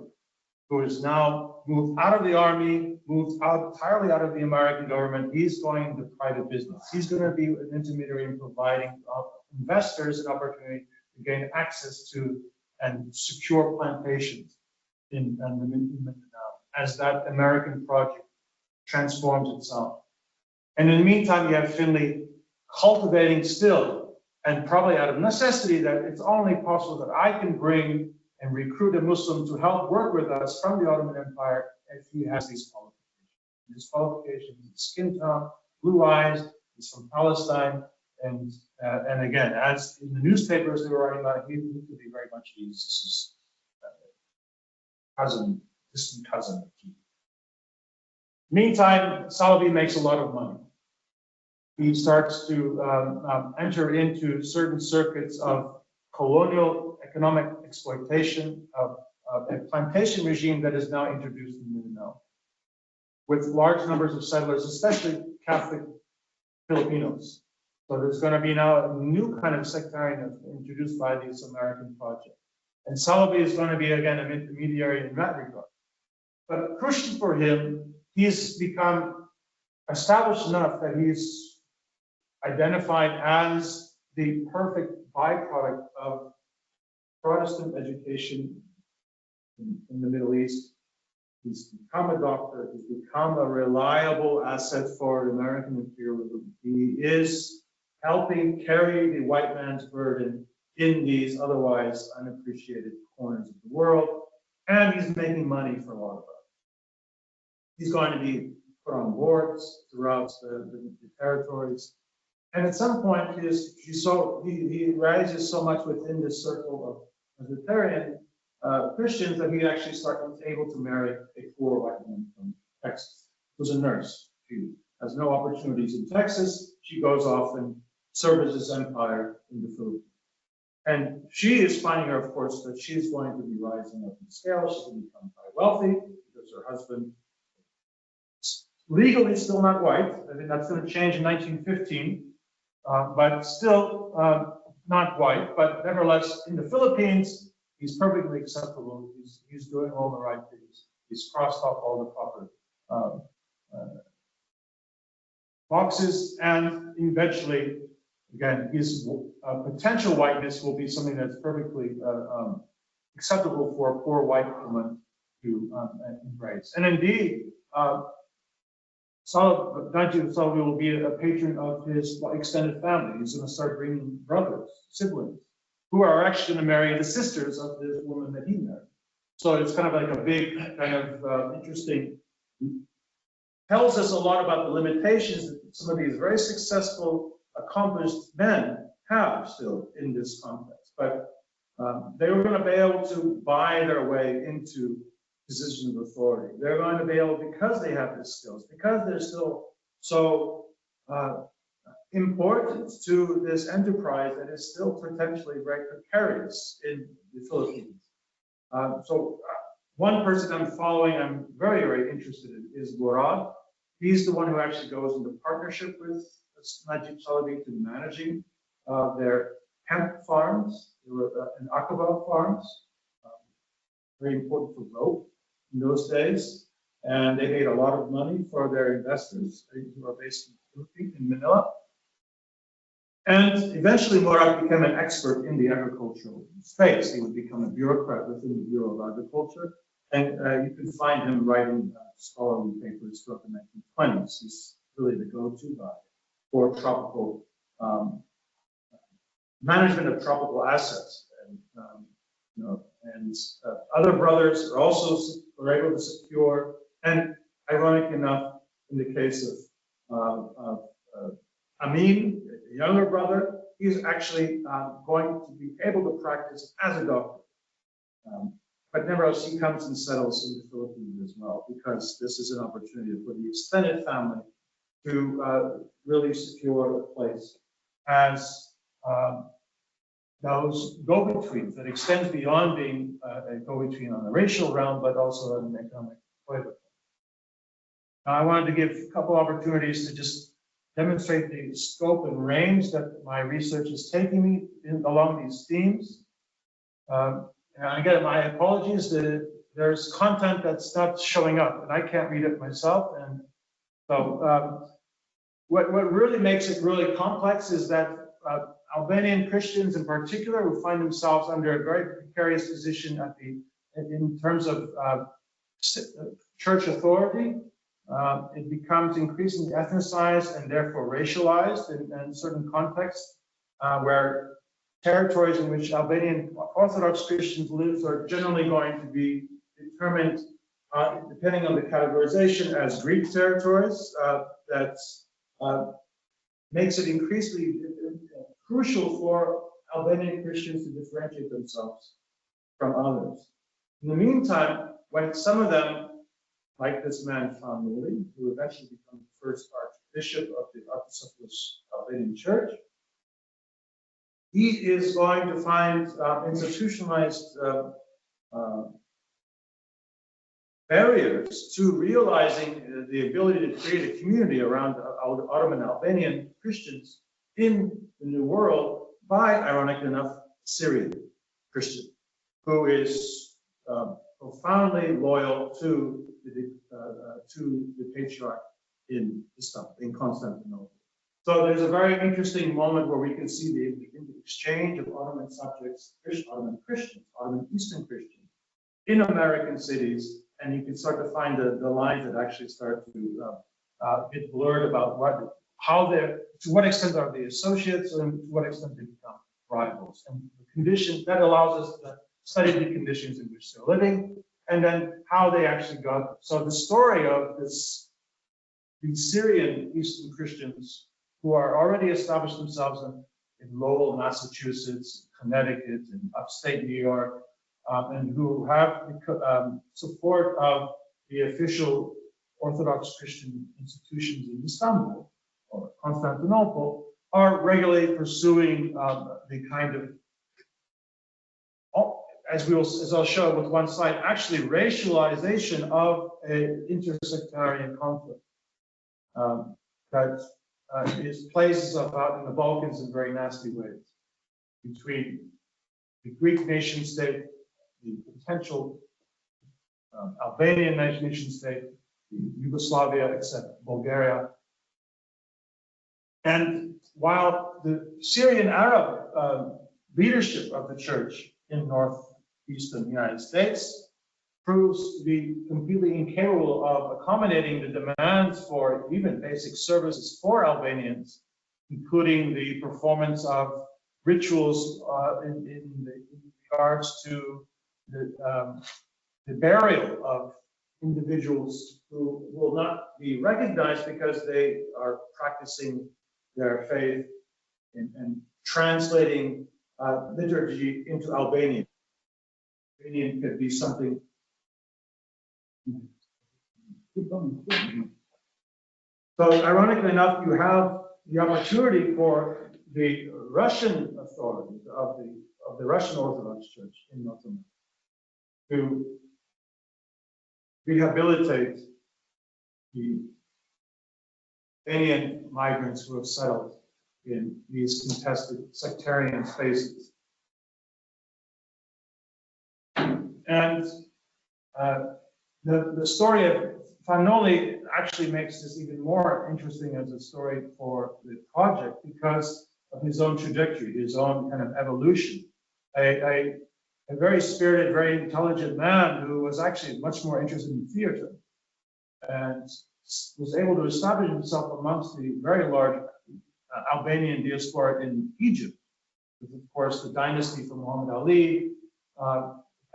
who is now moved out of the army, moved out entirely out of the American government. He's going into private business. He's going to be an intermediary in providing investors an opportunity to gain access to and secure plantations in Mindanao as that American project transforms itself. And in the meantime, you have Finley cultivating still, and probably out of necessity, that it's only possible that I can bring and recruit a Muslim to help work with us from the Ottoman Empire if he has these qualifications. His qualifications, skin tone, blue eyes, he's from Palestine, and again, as in the newspapers they were writing about, he could be very much Jesus' cousin, distant cousin of Jesus. Meantime, Salabi makes a lot of money. He starts to enter into certain circuits of colonial economic exploitation of a plantation regime that is now introduced in Mindanao, with large numbers of settlers, especially Catholic Filipinos. So there's going to be now a new kind of sectarianism introduced by this American project. And Salabi is going to be, again, an intermediary in that regard. But crucial for him, he's become established enough that he's identified as the perfect byproduct of Protestant education in the Middle East. He's become a doctor. He's become a reliable asset for American imperialism. He is helping carry the white man's burden in these otherwise unappreciated corners of the world, and he's making money for a lot of us. He's going to be put on boards throughout the territories, and at some point he rises so much within this circle of Presbyterian Christians that he actually starts able to marry a poor white woman from Texas, who's a nurse. She has no opportunities in Texas. She goes off and serves his empire in the Philippines. And she is finding her, of course, that she's going to be rising up in scale. She's going to become quite wealthy because her husband is legally still not white. I think that's going to change in 1915, but still not white. But nevertheless, in the Philippines, he's perfectly acceptable. He's doing all the right things. He's crossed off all the proper boxes, and eventually, again, his potential whiteness will be something that's perfectly acceptable for a poor white woman to embrace. And indeed, Salabi will be a patron of his extended family. He's going to start bringing brothers, siblings, who are actually going to marry the sisters of this woman that he married. So it's kind of like a big, kind of interesting, tells us a lot about the limitations that some of these very successful, accomplished men have still in this context. But they were going to be able to buy their way into positions of authority. They're going to be able, because they have the skills, because they're still so importance to this enterprise that is still potentially very precarious in the Philippines. One person I'm following, I'm very, very interested in, is Gorab. He's the one who actually goes into partnership with Najib Salabi to managing their hemp farms and Aqaba farms, very important for rope in those days. And they made a lot of money for their investors who are based in the Philippines, in Manila. And eventually Morag became an expert in the agricultural space. He would become a bureaucrat within the Bureau of Agriculture. And you can find him writing scholarly papers throughout the 1920s. He's really the go-to guy for tropical management of tropical assets. And other brothers are also able to secure. And ironic enough, in the case of Amin, the younger brother, he's actually going to be able to practice as a doctor. But nevertheless, he comes and settles in the Philippines as well, because this is an opportunity for the extended family to really secure a place as those go-betweens that extends beyond being a go-between on the racial realm, but also on an economic flavor. Now, I wanted to give a couple opportunities to just demonstrate the scope and range that my research is taking me along these themes. And again, my apologies, there's content that's not showing up, and I can't read it myself. And so what really makes it really complex is that Albanian Christians in particular, who find themselves under a very precarious position in terms of church authority, it becomes increasingly ethnicized and therefore racialized in certain contexts, where territories in which Albanian Orthodox Christians live are generally going to be determined, depending on the categorization, as Greek territories. That makes it increasingly crucial for Albanian Christians to differentiate themselves from others. In the meantime, when some of them, like this man Fanuli, who eventually becomes the first archbishop of the Autocephalous Albanian Church, he is going to find institutionalized barriers to realizing the ability to create a community around Ottoman Albanian Christians in the New World by, ironically enough, Syrian Christian, who is profoundly loyal to the patriarch in Istanbul, in Constantinople. So there's a very interesting moment where we can see the exchange of Ottoman subjects, Ottoman Christians, Ottoman Eastern Christians, in American cities, and you can start to find the lines that actually start to get blurred about to what extent are they associates and to what extent they become rivals. And the conditions that allows us to study the conditions in which they're living, and then how they actually got there. So the story of these Syrian Eastern Christians who are already established themselves in Lowell, Massachusetts, Connecticut, and upstate New York, and who have support of the official Orthodox Christian institutions in Istanbul or Constantinople, are regularly pursuing the kind of, as I'll show with one slide, actually racialization of an intersectarian conflict that plays itself out in the Balkans in very nasty ways, between the Greek nation state, the potential Albanian nation state, Yugoslavia, etc., Bulgaria. And while the Syrian Arab leadership of the church in northeastern United States proves to be completely incapable of accommodating the demands for even basic services for Albanians, including the performance of rituals in regards to the burial of individuals who will not be recognized because they are practicing their faith and translating liturgy into Albanian. Albanian could be something. So ironically enough, you have the opportunity for the Russian authorities of the Russian Orthodox Church in Ottoman to rehabilitate the Albanian migrants who have settled in these contested sectarian spaces. And the story of Fanoli actually makes this even more interesting as a story for the project because of his own trajectory, his own kind of evolution. A very spirited, very intelligent man who was actually much more interested in theater and was able to establish himself amongst the very large Albanian diaspora in Egypt, with, of course, the dynasty from Muhammad Ali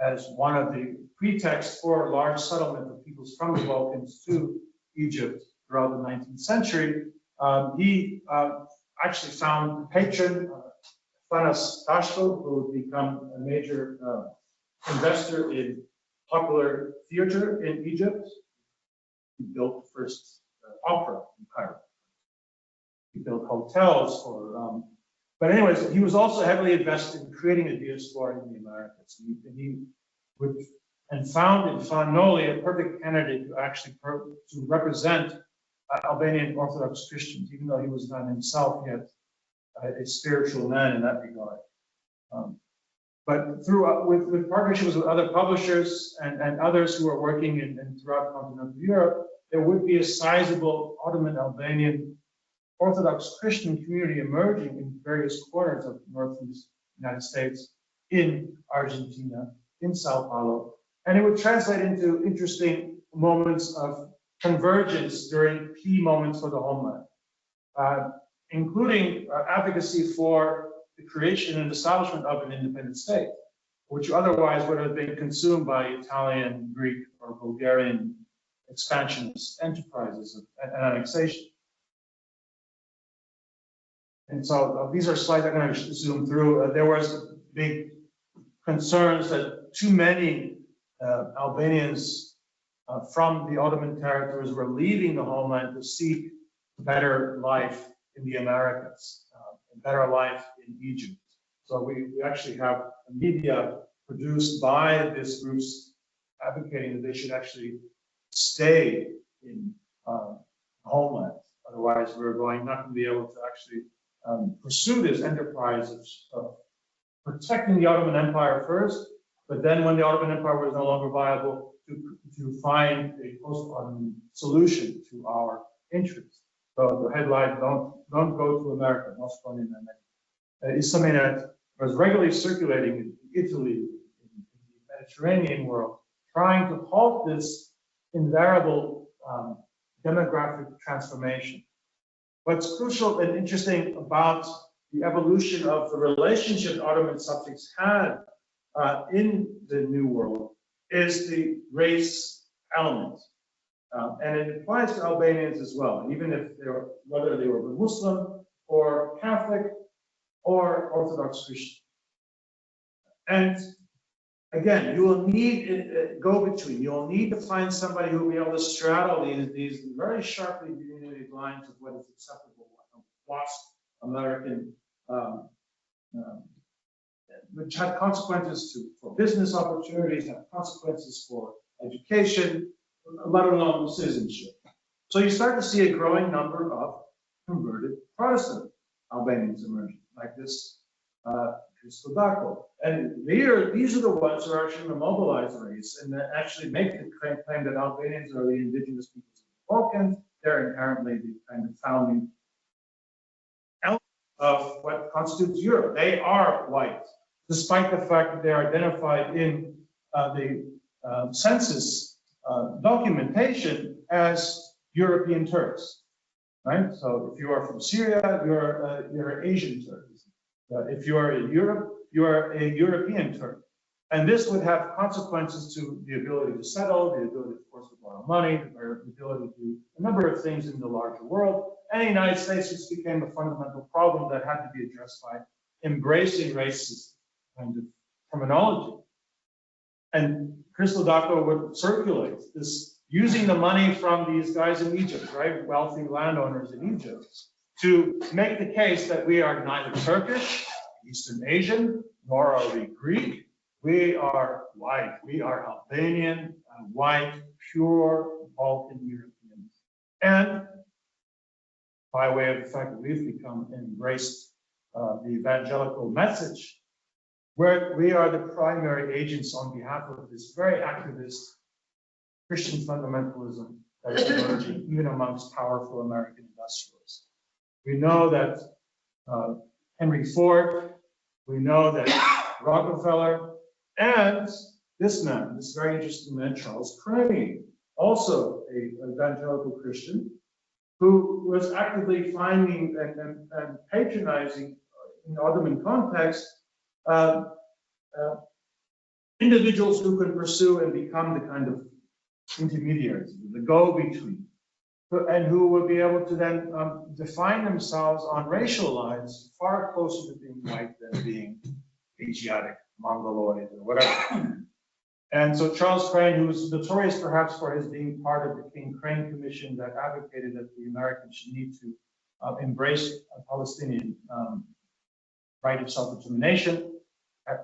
as one of the pretexts for large settlement of peoples from the Balkans to Egypt throughout the 19th century. He actually found a patron, Fanas Tashko, who would become a major investor in popular theater in Egypt. He built the first opera in Cairo. He built hotels for, but anyways, he was also heavily invested in creating a diaspora in the Americas. He would, and found in Fanoli a perfect candidate to actually to represent Albanian Orthodox Christians, even though he was not himself yet a spiritual man in that regard. But with partnerships with other publishers and others who are working throughout continental Europe, there would be a sizable Ottoman Albanian Orthodox Christian community emerging in various corners of the northeast United States, in Argentina, in Sao Paulo. And it would translate into interesting moments of convergence during key moments for the homeland, including advocacy for the creation and establishment of an independent state, which otherwise would have been consumed by Italian, Greek, or Bulgarian expansionist enterprises and annexation. And so these are slides I'm going to zoom through. There was big concerns that too many Albanians from the Ottoman territories were leaving the homeland to seek better life in the Americas, a better life in Egypt. So we actually have media produced by these groups advocating that they should actually stay in homeland. Otherwise, we're not going to be able to actually pursue this enterprise of protecting the Ottoman Empire first, but then when the Ottoman Empire was no longer viable, to find a post-Ottoman solution to our interests. So the headline, don't go to America, is something that was regularly circulating in Italy, in the Mediterranean world, trying to halt this invariable demographic transformation. What's crucial and interesting about the evolution of the relationship Ottoman subjects had in the New World is the race element. And it applies to Albanians as well, even if whether they were Muslim or Catholic or Orthodox Christian. And again, you will need a go-between. You'll need to find somebody who will be able to straddle these very sharply delineated lines of what is acceptable, what's American, which had consequences for business opportunities, had consequences for education, let alone citizenship. So you start to see a growing number of converted Protestant Albanians emerging, like this Cristodako. And these are the ones who are actually the mobilized race and that actually make the claim that Albanians are the indigenous peoples of the Balkans. They're inherently the kind of founding element of what constitutes Europe. They are white, despite the fact that they are identified in the census documentation as European Turks, right? So if you are from Syria, you're an Asian Turk. If you are in Europe, you are a European Turk. And this would have consequences to the ability to settle, the ability, of course, to borrow money, the ability to do a number of things in the larger world. And the United States just became a fundamental problem that had to be addressed by embracing racist kind of terminology. And Crystallization would circulate this, using the money from these guys in Egypt, right? Wealthy landowners in Egypt, to make the case that we are neither Turkish, Eastern Asian, nor are we Greek. We are white. We are Albanian, white, pure Balkan Europeans. And by way of the fact that we've become embraced the evangelical message, where we are the primary agents on behalf of this very activist Christian fundamentalism that is emerging even amongst powerful American industrialists. We know that Henry Ford, we know that Rockefeller, and this man, this very interesting man, Charles Crane, also an evangelical Christian, who was actively finding and patronizing in the Ottoman context individuals who can pursue and become the kind of intermediaries, the go-between, and who will be able to then define themselves on racial lines far closer to being white than being Asiatic, Mongoloid, or whatever. And so Charles Crane, who's notorious perhaps for his being part of the King Crane Commission that advocated that the Americans should need to embrace a Palestinian right of self-determination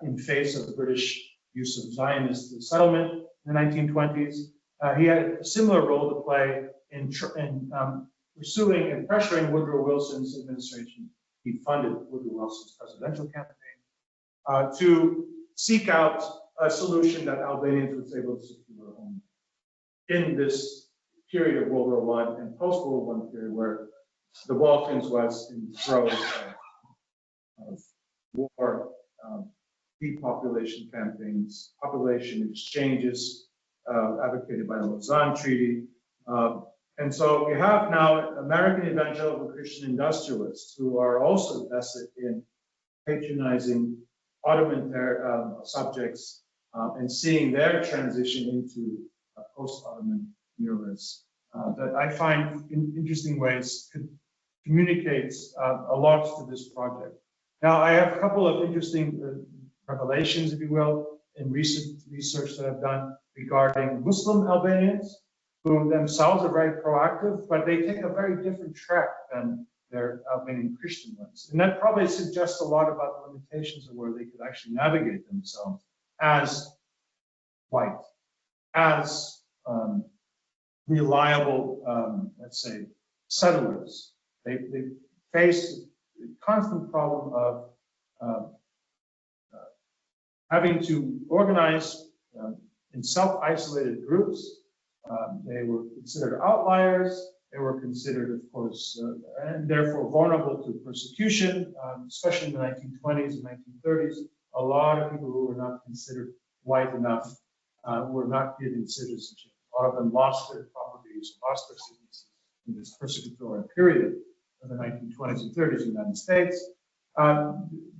in face of the British use of Zionist settlement in the 1920s. He had a similar role to play in pursuing and pressuring Woodrow Wilson's administration. He funded Woodrow Wilson's presidential campaign to seek out a solution that Albanians was able to secure only in this period of World War I and post-World War I period where the Balkans was in the throes of war, depopulation campaigns, population exchanges advocated by the Lausanne Treaty. And so we have now American evangelical Christian industrialists who are also vested in patronizing Ottoman subjects and seeing their transition into post-Ottoman eras that I find in interesting ways communicates a lot to this project. Now, I have a couple of interesting revelations, if you will, in recent research that I've done regarding Muslim Albanians, who themselves are very proactive, but they take a very different track than their Albanian Christian ones. And that probably suggests a lot about the limitations of where they could actually navigate themselves as white, as reliable, let's say, settlers. They face the constant problem of having to organize in self-isolated groups. They were considered outliers. They were considered, of course, and therefore vulnerable to persecution, especially in the 1920s and 1930s. A lot of people who were not considered white enough were not given citizenship. A lot of them lost their properties, lost their citizenship in this persecutory period of the 1920s and 30s in the United States.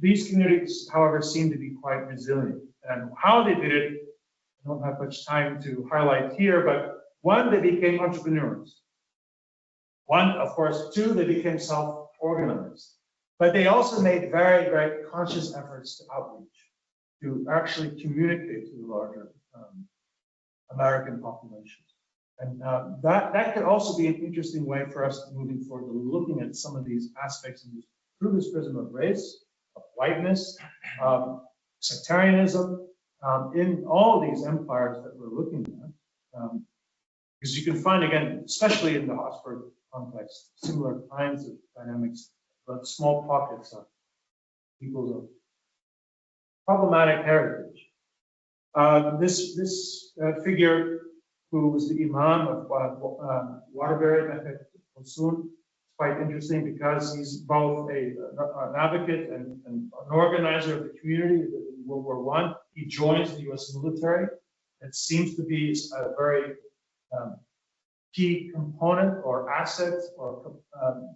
These communities, however, seem to be quite resilient. And how they did it, I don't have much time to highlight here, but one, they became entrepreneurs. One, of course, two, they became self-organized. But they also made very, very conscious efforts to outreach, to actually communicate to the larger American population. And that could also be an interesting way for us moving forward, looking at some of these aspects through this prism of race, of whiteness, sectarianism, in all these empires that we're looking at. Because you can find, again, especially in the Habsburg context, similar kinds of dynamics, but small pockets of peoples of problematic heritage. This figure, who was the Imam of Waterbury, Mehmet Olsun, is quite interesting because he's both an advocate and an organizer of the community in World War I. He joins the U.S. military. It seems to be a very key component or asset or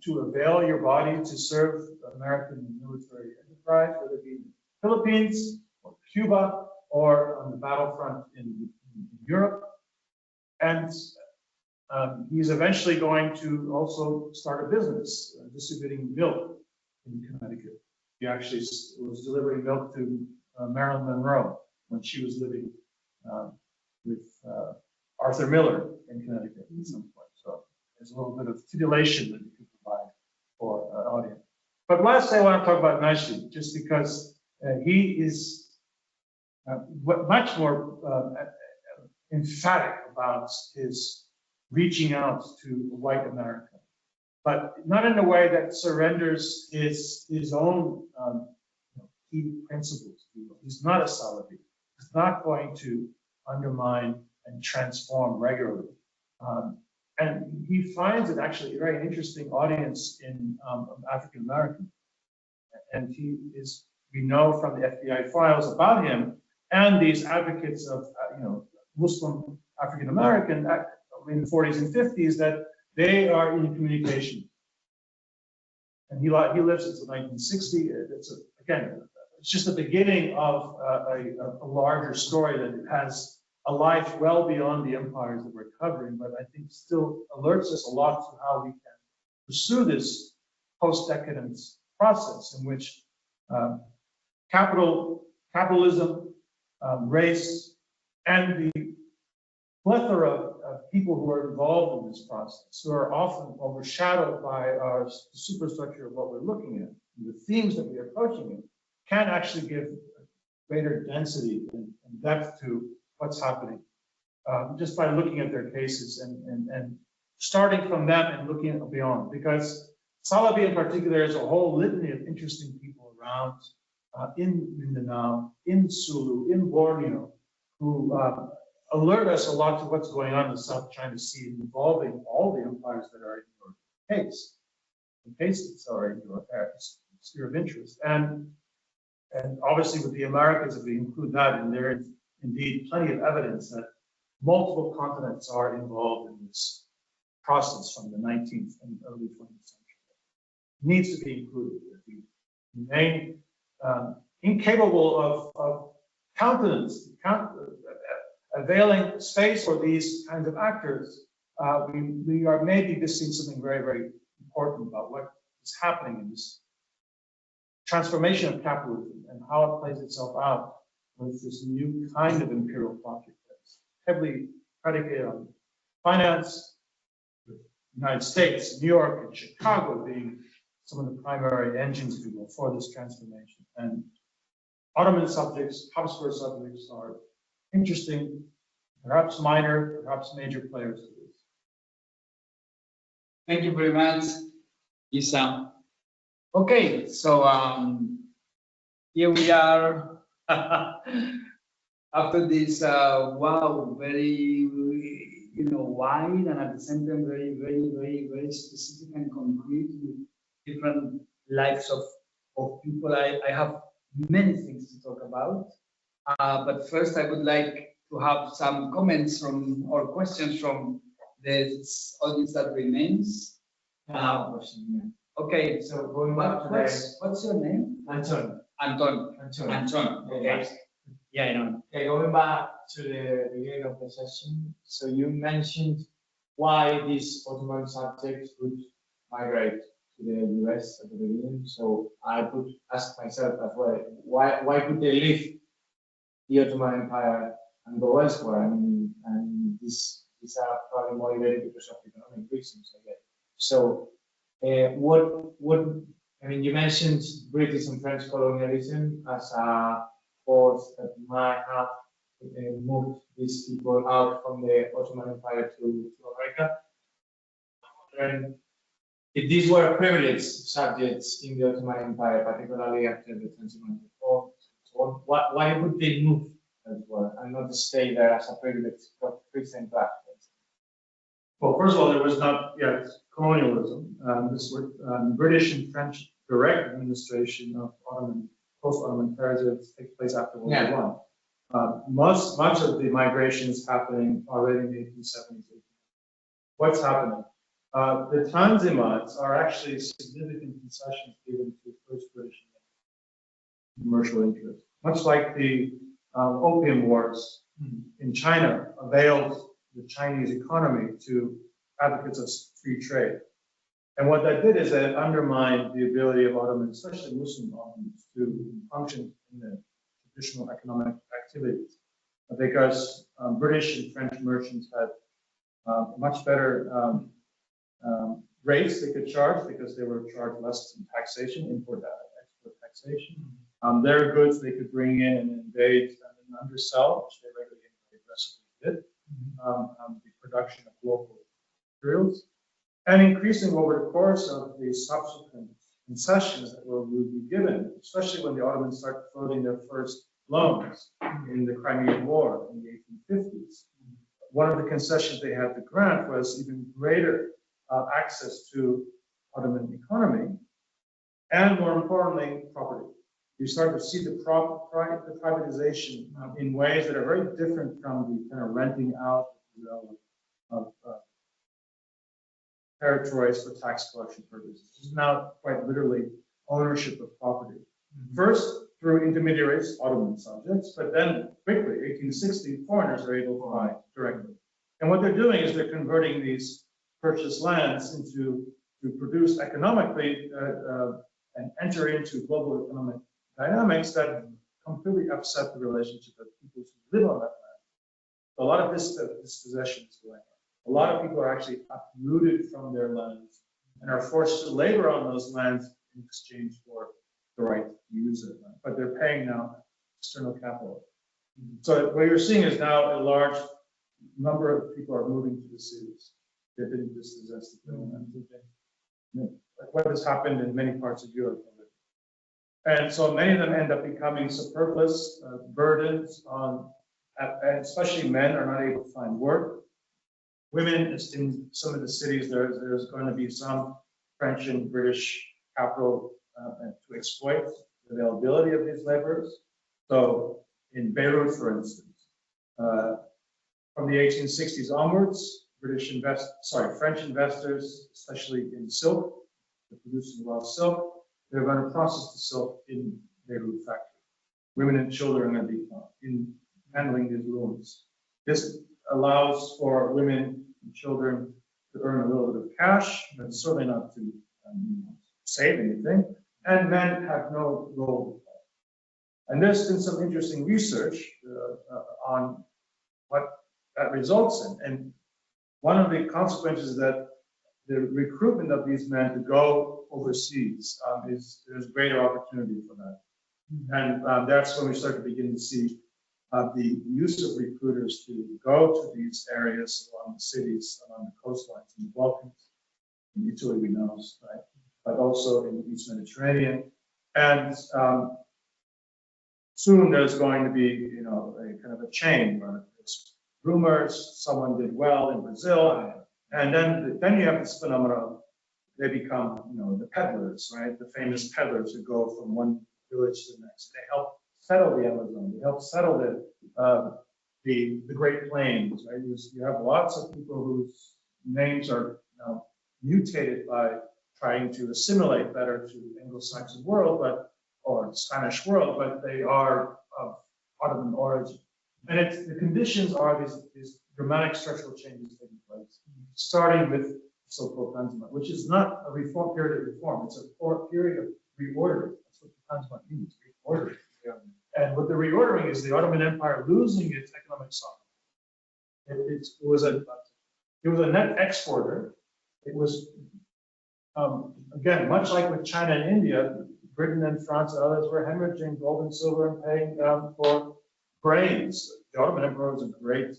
to avail your body to serve the American military enterprise, whether it be in the Philippines or Cuba or on the battlefront in Europe. And he's eventually going to also start a business distributing milk in Connecticut. He actually was delivering milk to Marilyn Monroe when she was living with Arthur Miller in Connecticut at some point. So there's a little bit of titillation that he could provide for our audience. But last I want to talk about Nashi, just because he is much more emphatic about his reaching out to white America, but not in a way that surrenders his own key principles. He's not a Salafi. He's not going to undermine and transform regularly. And he finds it actually a very interesting audience in African American. And he is, we know from the FBI files about him and these advocates of, Muslim African American in the 40s and 50s, that they are in communication. And he lives since 1960. It's just the beginning of a larger story that it has a life well beyond the empires that we're covering, but I think still alerts us a lot to how we can pursue this post-decadence process in which capitalism, race, and the plethora of people who are involved in this process, who are often overshadowed by the superstructure of what we're looking at, and the themes that we're approaching it, can actually give greater density and depth to what's happening, just by looking at their cases and starting from them and looking beyond. Because Salafi in particular is a whole litany of interesting people around in Mindanao, in Sulu, in Borneo, who alert us a lot to what's going on in the South China Sea, involving all the empires that are in your case, the cases that are in your sphere of interest. And obviously with the Americas, if we include that, and there is indeed plenty of evidence that multiple continents are involved in this process from the 19th and early 20th century. It needs to be included. If we remain incapable of countenance, availing space for these kinds of actors, we are maybe missing something very, very important about what is happening in this transformation of capitalism and how it plays itself out with this new kind of imperial project that's heavily predicated on finance, the United States, New York, and Chicago being some of the primary engines, if you will, for this transformation. And Ottoman subjects, Habsburg subjects are interesting, perhaps minor, perhaps major players to this. Thank you very much, Isa. Okay, so here we are after this wow, very wide and at the same time very, very, very, very specific and concrete with different lives of people. I have many things to talk about, but first I would like to have some comments from or questions from the audience that remains. Okay, so going back to what's your name? Anton. Anton. Okay. Yes. Yeah, I know. Okay, going back to the beginning of the session. So you mentioned why these Ottoman subjects would migrate to the US at the beginning. So I could ask myself as well, why could they leave the Ottoman Empire and go elsewhere? I mean, and these are probably motivated because of economic reasons, I guess. So you mentioned British and French colonialism as a force that might have moved these people out from the Ottoman Empire to America. And if these were privileged subjects in the Ottoman Empire, particularly after the Transatlantic War, so why would they move elsewhere and not stay there as a privileged Christian class? Well, first of all, there was not yet colonialism. This was British and French direct administration of post-Ottoman territories takes place after World War I. Much of the migration is happening already in the 1870s. What's happening? The Tanzimates are actually significant concessions given to first British commercial interests. Much like the Opium Wars in China availed the Chinese economy to advocates of free trade. And what that did is that it undermined the ability of Ottomans, especially Muslim Ottomans, to function in the traditional economic activities. Because British and French merchants had much better rates they could charge because they were charged less in taxation, import export taxation. Their goods they could bring in and invade and undersell, which they regularly and very aggressively did. The production of local materials, and increasing over the course of the subsequent concessions that would be given, especially when the Ottomans started floating their first loans in the Crimean War in the 1850s. One of the concessions they had to grant was even greater access to Ottoman economy, and more importantly, property. You start to see the privatization in ways that are very different from the kind of renting out of territories for tax collection purposes. This is now quite literally ownership of property. First, through intermediaries, Ottoman subjects, but then quickly, 1860, foreigners are able to buy directly. And what they're doing is they're converting these purchased lands to produce economically and enter into global economic dynamics that completely upset the relationship of people who live on that land. So a lot of dispossession is going on. A lot of people are actually uprooted from their lands and are forced to labor on those lands in exchange for the right to use it. But they're paying now external capital. So what you're seeing is now a large number of people are moving to the cities. They've been dispossessed of their land. What has happened in many parts of Europe. And so many of them end up becoming superfluous burdens on, and especially men are not able to find work. Women, in some of the cities, there's going to be some French and British capital to exploit the availability of these laborers. So in Beirut, for instance, from the 1860s onwards, French investors, especially in silk, they're producing raw silk, they're going to process the silk in Beirut factory. Women and children are going to be handling these looms. This allows for women and children to earn a little bit of cash, but certainly not to save anything. And men have no role. And there's been some interesting research on what that results in. And one of the consequences is that the recruitment of these men to go overseas there's greater opportunity for that. And that's when we start to begin to see the use of recruiters to go to these areas along the cities, along the coastlines in the Balkans, in Italy we know, right? But also in the East Mediterranean. And soon there's going to be, a kind of a chain where it's rumors, someone did well in Brazil, and then you have this phenomenon. They become, the peddlers, right? The famous peddlers who go from one village to the next. They help settle the Amazon. They help settle the Great Plains, right? You have lots of people whose names are mutated by trying to assimilate better to the Anglo-Saxon world, or Spanish world, but they are of Ottoman origin. And the conditions are these dramatic structural changes taking place, starting with so-called Tanzimat, which is not a period of reform. It's a period of reordering. That's what the Tanzimat means, reordering. And what the reordering is the Ottoman Empire losing its economic sovereignty. It was a net exporter. It was, again, much like with China and India, Britain and France and others were hemorrhaging gold and silver and paying for grains. The Ottoman Empire was a great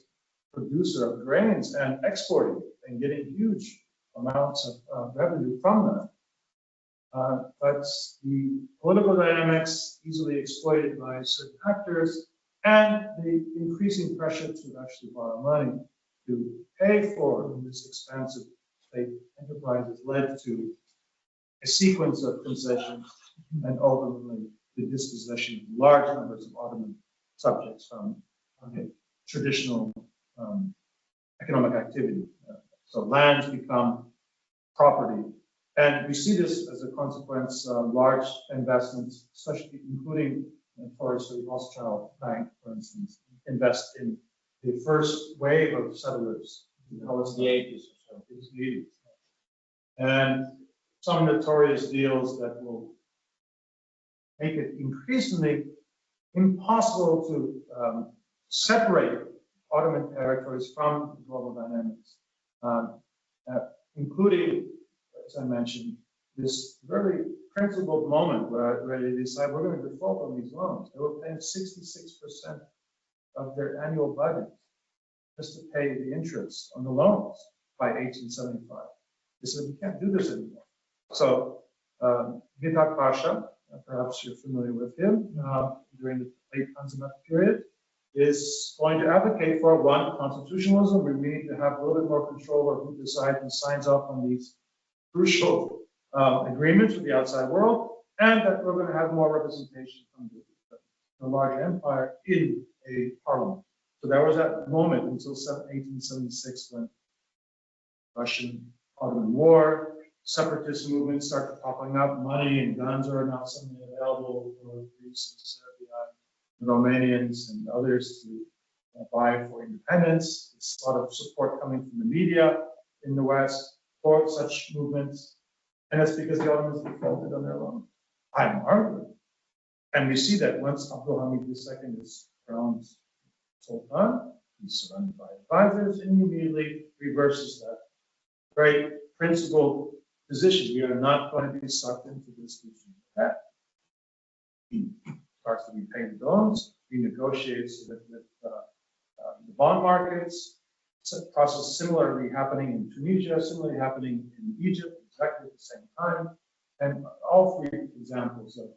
producer of grains and exporting it and getting huge amounts of revenue from that. But the political dynamics easily exploited by certain actors and the increasing pressure to actually borrow money to pay for this expansive state enterprises led to a sequence of concessions and ultimately the dispossession of large numbers of Ottoman subjects from traditional economic activity. So lands become property. And we see this as a consequence of large investments, especially including notoriously Rothschild Bank, for instance, invest in the first wave of settlers in the 80s or so, and some notorious deals that will make it increasingly impossible to separate Ottoman territories from global dynamics, including as I mentioned, this very principled moment where they decide we're going to default on these loans. They were paying 66% of their annual budget just to pay the interest on the loans by 1875. They said, we can't do this anymore. So Mithat Pasha, perhaps you're familiar with him, during the late Tanzimat period, is going to advocate for one, constitutionalism. We need to have a little bit more control over who decides and signs off on these crucial agreements with the outside world, and that we're going to have more representation from the larger empire in a parliament. So there was that moment until 1876 when Russian Ottoman War, separatist movements started popping up, money and guns are now suddenly available for Greece and Serbia, the Romanians and others to buy for independence. There's a lot of support coming from the media in the West for such movements. And that's because the Ottomans defaulted on their loan. I'm arguing. And we see that once Abdulhamid II is crowned Sultan, he's surrounded by advisors, and he immediately reverses that very principled position. We are not going to be sucked into this regime. He starts to repay the loans, he negotiates with the bond markets. It's a process similarly happening in Tunisia, similarly happening in Egypt, exactly at the same time. And all three examples of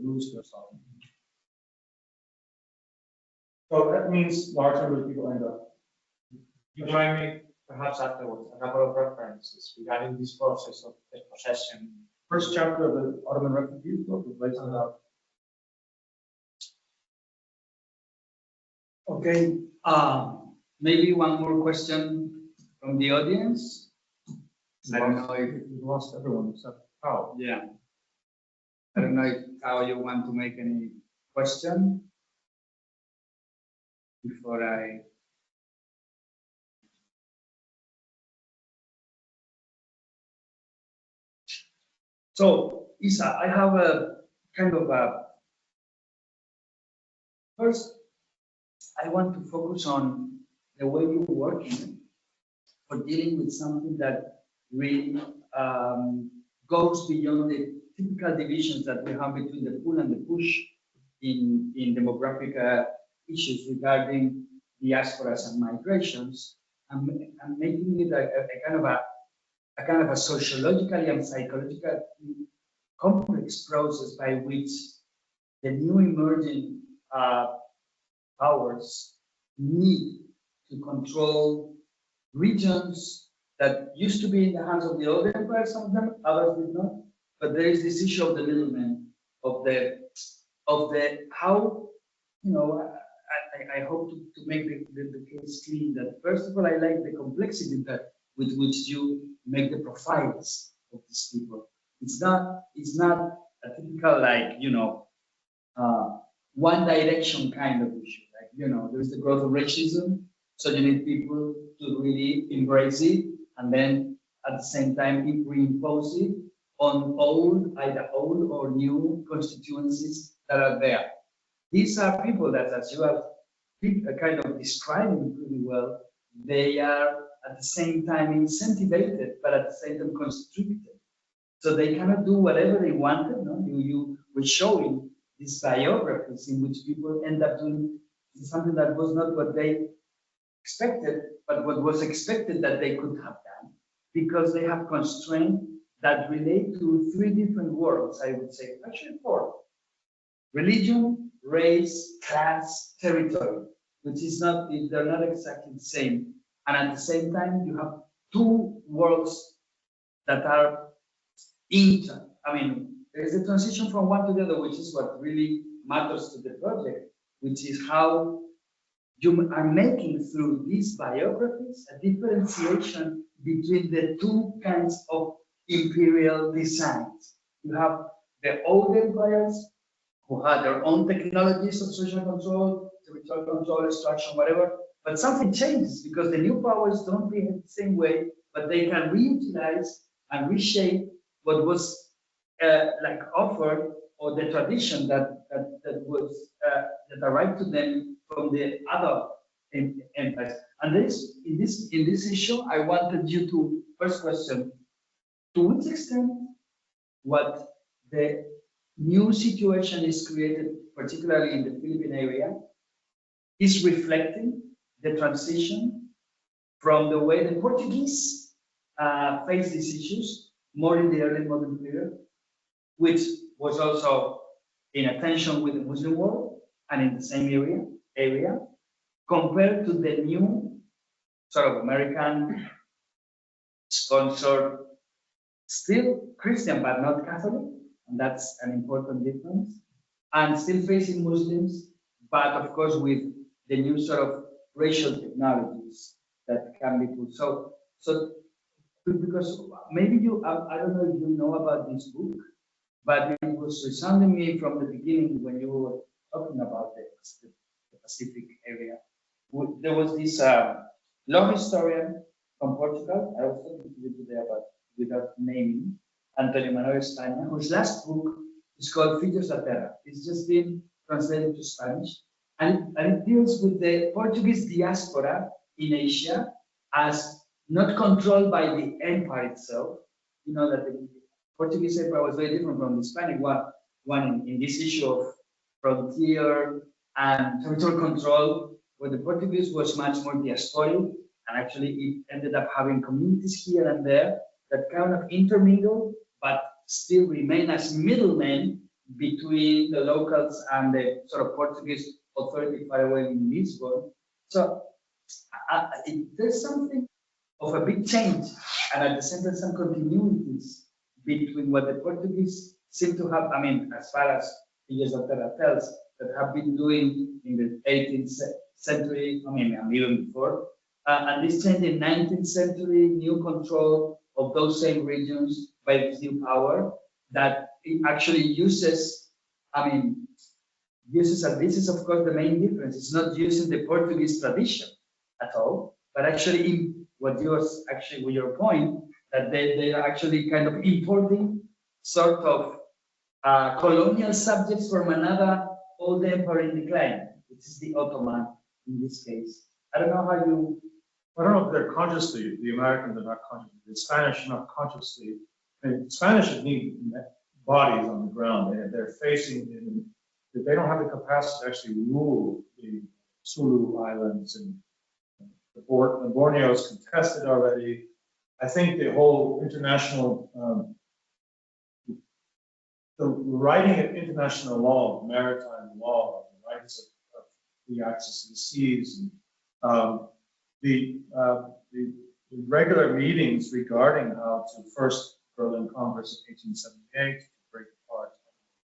lose their sovereignty. So that means large number of people end up. You join me perhaps afterwards a couple of references regarding this process of dispossession. First chapter of the Ottoman Refugees book was laid out. Okay, maybe one more question from the audience. I don't know if we lost everyone except Carl. Yeah. I don't know if how you want to make any question before I. So, Isa, I have a kind of a. First, I want to focus on the way you're working for dealing with something that really goes beyond the typical divisions that we have between the pull and the push in demographic issues regarding diasporas and migrations, and making it a kind of a sociologically and psychologically complex process by which the new emerging powers need to control regions that used to be in the hands of the old empire, some of them, others did not. But there is this issue of the middlemen, of the how, you know, I hope to make the case clean that first of all, I like the complexity that with which you make the profiles of these people. It's not a typical, like, you know, one direction kind of issue. Like, you know, there's the growth of racism, so you need people to really embrace it, and then at the same time reimpose it on either old or new constituencies that are there. These are people that, as you have kind of describing pretty well, they are at the same time incentivated, but at the same time constricted. So they cannot do whatever they wanted. No? You were showing these biographies in which people end up doing something that was not what they expected, but what was expected that they could have done, because they have constraints that relate to three different worlds, I would say, actually four: religion, race, class, territory, which is not, they're not exactly the same. And at the same time, you have two worlds that are I mean, there's a transition from one to the other, which is what really matters to the project, which is how you are making through these biographies a differentiation between the two kinds of imperial designs. You have the old empires who had their own technologies of social control, territorial control, extraction, whatever, but something changes because the new powers don't behave the same way, but they can reutilize and reshape what was like offered, or the tradition that was that arrived to them from the other empires. And in this issue, I wanted you to first question: to which extent what the new situation is created, particularly in the Philippine area, is reflecting the transition from the way the Portuguese faced these issues more in the early modern period, which was also in a tension with the Muslim world and in the same area, compared to the new sort of American sponsored, still Christian but not Catholic, and that's an important difference, and still facing Muslims, but of course with the new sort of racial technologies that can be put. So because maybe you, I don't know if you know about this book, but it was resounding me from the beginning when you were talking about the Pacific area. There was this law historian from Portugal, I was talking to you today about, without naming, Antonio Manuel España, whose last book is called Filhos da Terra. It's just been translated to Spanish, and it deals with the Portuguese diaspora in Asia as not controlled by the empire itself. You know that the Portuguese empire was very different from the Hispanic one in this issue of frontier and territorial control, where the Portuguese was much more diasporic, and actually it ended up having communities here and there that kind of intermingle, but still remain as middlemen between the locals and the sort of Portuguese authority far away in Lisbon. So there's something of a big change, and at the same time some continuities between what the Portuguese seem to have, I mean, as far as Filhos da Terra tells, that have been doing in the 18th century, I mean, and even before, and this change in 19th century, new control of those same regions by this new power that it actually uses, and this is of course the main difference. It's not using the Portuguese tradition at all, but actually in what yours, actually with your point, that they are actually kind of importing sort of colonial subjects from another old empire in decline, which is the Ottoman in this case. I don't know how you. I don't know if they're consciously, the Americans are not consciously, the Spanish are not consciously. I mean, Spanish need bodies on the ground. They're facing, they don't have the capacity to actually rule the Sulu Islands, and the Borneo is contested already. I think the whole international, the writing of international law, maritime law, the rights of the access to the seas, and the regular meetings regarding how to first Berlin Congress of 1878 to break apart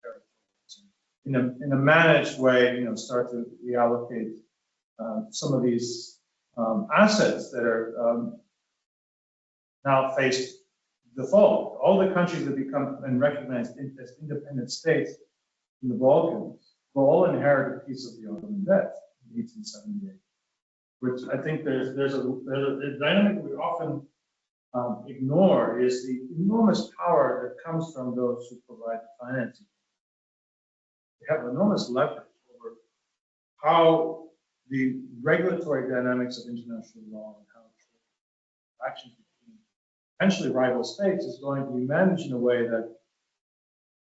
territories, in a managed way, start to reallocate some of these assets that are now faced default. All the countries that become and recognized as independent states in the Balkans will all inherit a piece of the Ottoman debt in 1878. Which I think there's a dynamic we often ignore, is the enormous power that comes from those who provide the financing. They have enormous leverage over how the regulatory dynamics of international law and how actions between potentially rival states is going to be managed in a way that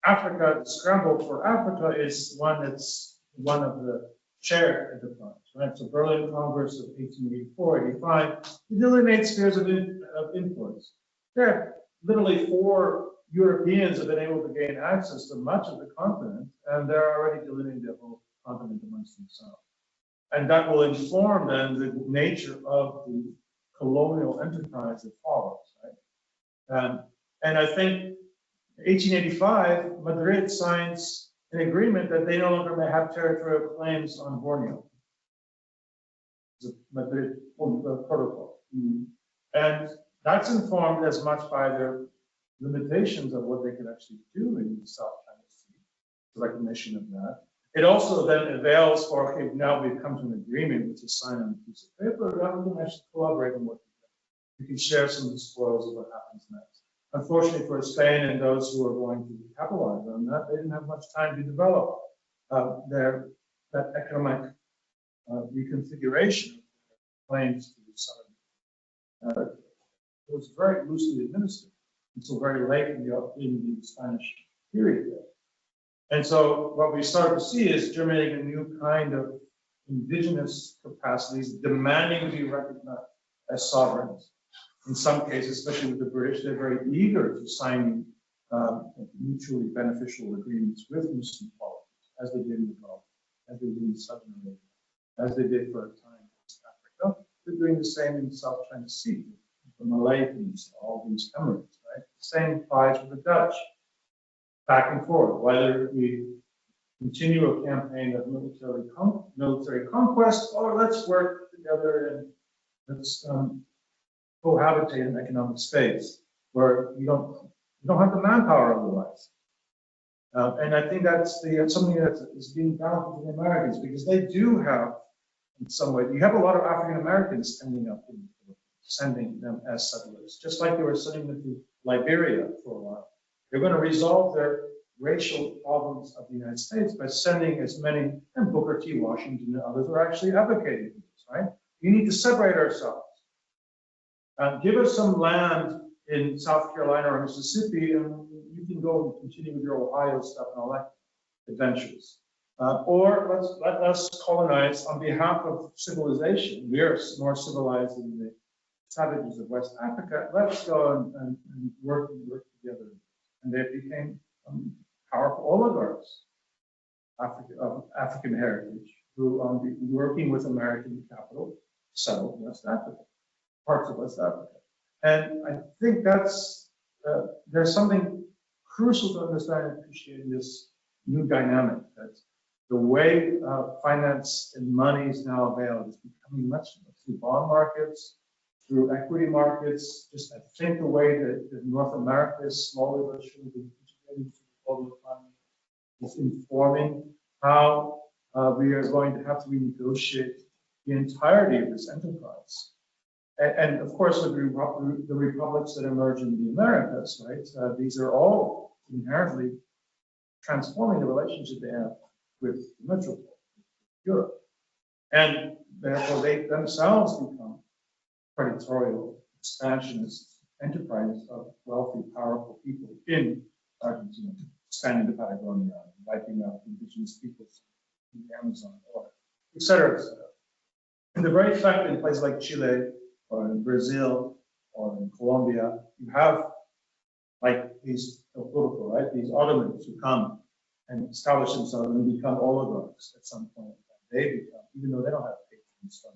Africa, the scramble for Africa, is one of the shared enterprise, right? So Berlin Congress of 1884-85 delineates spheres of influence. There, literally 4 Europeans have been able to gain access to much of the continent, and they're already delineating the whole continent amongst themselves. And that will inform then the nature of the colonial enterprise that follows, right? And I think 1885, Madrid signs an agreement that they no longer may have territorial claims on Borneo. The Madrid Protocol. And that's informed as much by their limitations of what they can actually do in the South China Sea, the recognition of that. It also then avails for, okay, now we've come to an agreement, which is signed on a piece of paper, now we can actually collaborate and work together. We can share some of the spoils of what happens next. Unfortunately for Spain and those who are going to capitalize on that, they didn't have much time to develop that economic reconfiguration of their claims to the southern. It was very loosely administered. until very late in the Spanish period there. And so what we start to see is germinating a new kind of indigenous capacities demanding to be recognized as sovereigns. In some cases, especially with the British, they're very eager to sign mutually beneficial agreements with Muslim politics, as they did in the Gulf, as they did in Southern Arabia, as they did for a time in West Africa. They're doing the same in South China Sea, the Malay Peninsula, all these emirates, right? The same applies with the Dutch, back and forth, whether we continue a campaign of military conquest, or let's work together and let's cohabitate in economic space where you don't have the manpower otherwise. And I think that's something that is being balanced with the Americans, because they do have, in some way, you have a lot of African Americans ending up in the Philippines, sending them as settlers, just like they were sending them to Liberia for a while. They're going to resolve their racial problems of the United States by sending as many, and Booker T. Washington and others are actually advocating for this, right? You need to separate ourselves. Give us some land in South Carolina or Mississippi, and you can go and continue with your Ohio stuff and all that adventures. Or let us colonize on behalf of civilization. We are more civilized than the savages of West Africa. Let's go and work together. And they became powerful oligarchs of African heritage who, working with American capital, settled West Africa, parts of West Africa. And I think that's, there's something crucial to understand and appreciate in this new dynamic, that the way finance and money is now available is becoming much through bond markets, through equity markets. Just I think the way that North America is slowly but surely being integrated into the global economy is informing how we are going to have to renegotiate the entirety of this enterprise. And of course, with the republics that emerge in the Americas, right? These are all inherently transforming the relationship they have with the metropolitan Europe, and therefore they themselves become predatorial, expansionist enterprises of wealthy, powerful people in Argentina, expanding to Patagonia, wiping out indigenous peoples in the Amazon, or et cetera, et cetera. And the very fact that in places like Chile, or in Brazil, or in Colombia, you have like these right? These Ottomans who come and establish themselves and become oligarchs at some point. They become, even though they don't have patrons from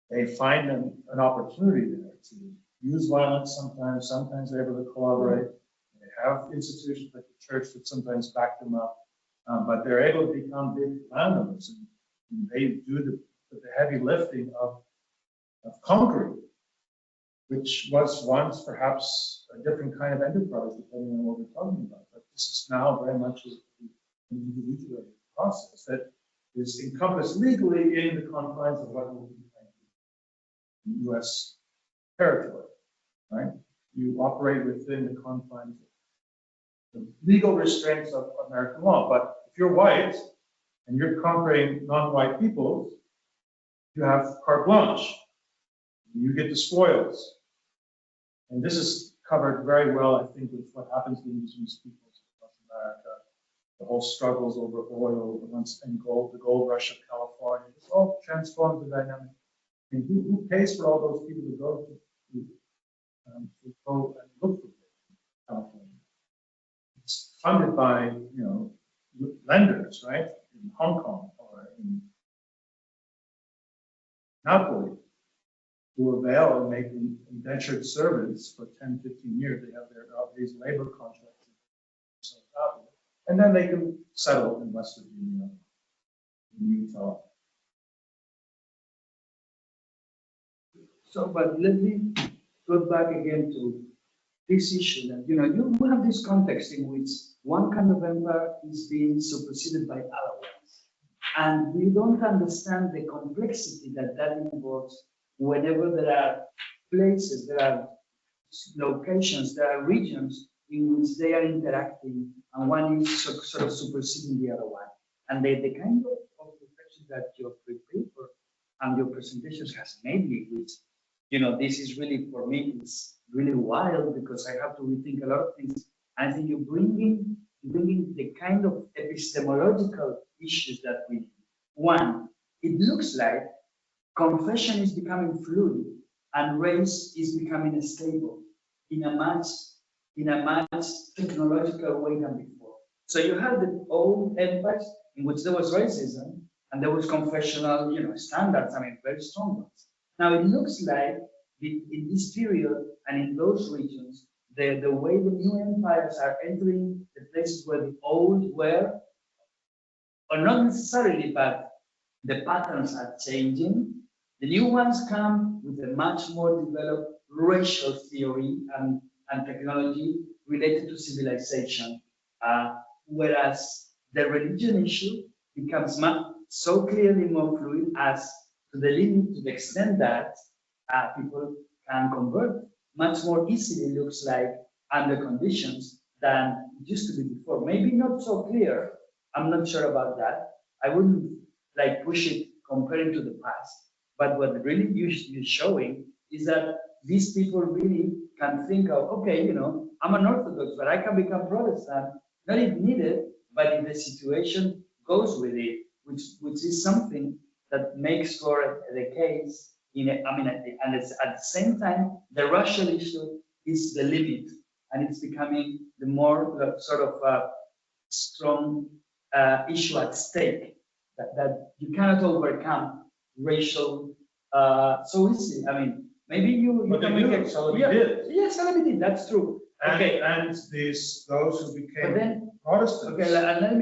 they find an opportunity there to use violence sometimes. Sometimes they're able to collaborate. They have institutions like the church that sometimes back them up, but they're able to become big landowners, and they do the heavy lifting of conquering, which was once perhaps a different kind of enterprise, depending on what we're talking about. But this is now very much an individual process that is encompassed legally in the confines of what will be U.S. territory, right? You operate within the confines of the legal restraints of American law. But if you're white and you're conquering non-white peoples, you have carte blanche. You get the spoils. And this is covered very well, I think, with what happens to indigenous peoples across America. The whole struggles over oil and gold, the gold rush of California. This all transforms the dynamic. And who pays for all those people to go and look for California? It's funded by lenders, right? In Hong Kong or in Napoli, who avail and make indentured servants for 10, 15 years. They have these labor contracts, and then they can settle in West Virginia, in Utah. So, but let me go back again to this issue that, you have this context in which one kind of empire is being superseded by other ones. And we don't understand the complexity that involves whenever there are places, there are locations, there are regions in which they are interacting and one is sort of superseding the other one. And the kind of reflection that your paper and your presentations has made me, which this is really, for me, it's really wild because I have to rethink a lot of things. And I think you're bringing the kind of epistemological issues that we need. One, it looks like confession is becoming fluid and race is becoming stable in a much technological way than before. So you had the old empires in which there was racism and there was confessional, standards, very strong ones. Now it looks like in this period and in those regions, the way the new empires are entering the places where the old were, or not necessarily, but the patterns are changing. The new ones come with a much more developed racial theory and technology related to civilization, whereas the religion issue becomes so clearly more fluid as to the extent that people can convert much more easily, looks like, under conditions than it used to be before. Maybe not so clear. I'm not sure about that. I wouldn't push it comparing to the past. But what really you're showing is that these people really can think of, okay, I'm an Orthodox, but I can become Protestant, not if needed, but if the situation goes with it, which is something that makes for the case. And at the same time, the racial issue is the limit, and it's becoming the more strong issue at stake that you cannot overcome racial so easily. Maybe you can make it. Yes, Salami did. That's true. And those who became Protestants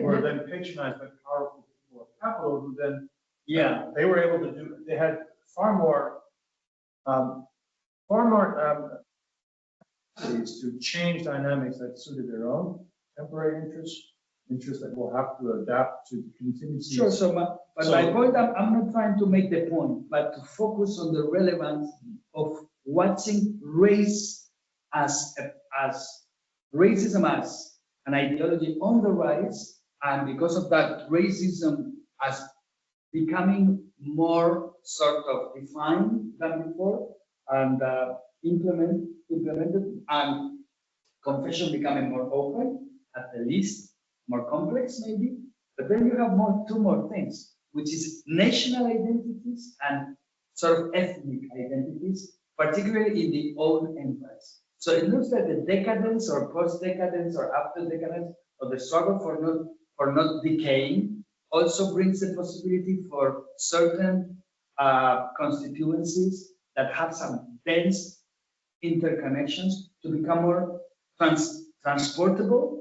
were then patronized by powerful people of capital who then they were able to do. They had far more abilities to change dynamics that suited their own temporary interests that will have to adapt to the contingencies. Sure. My point, I'm not trying to make the point, but to focus on the relevance of watching race as racism as an ideology on the rise, and because of that, racism as becoming more defined than before, and implemented, and confession becoming more open, at the least more complex maybe. But then you have two more things, which is national identities and ethnic identities, particularly in the old empires. So it looks like the decadence or post-decadence or after decadence, or the struggle for not decaying, also brings the possibility for certain constituencies that have some dense interconnections to become more transportable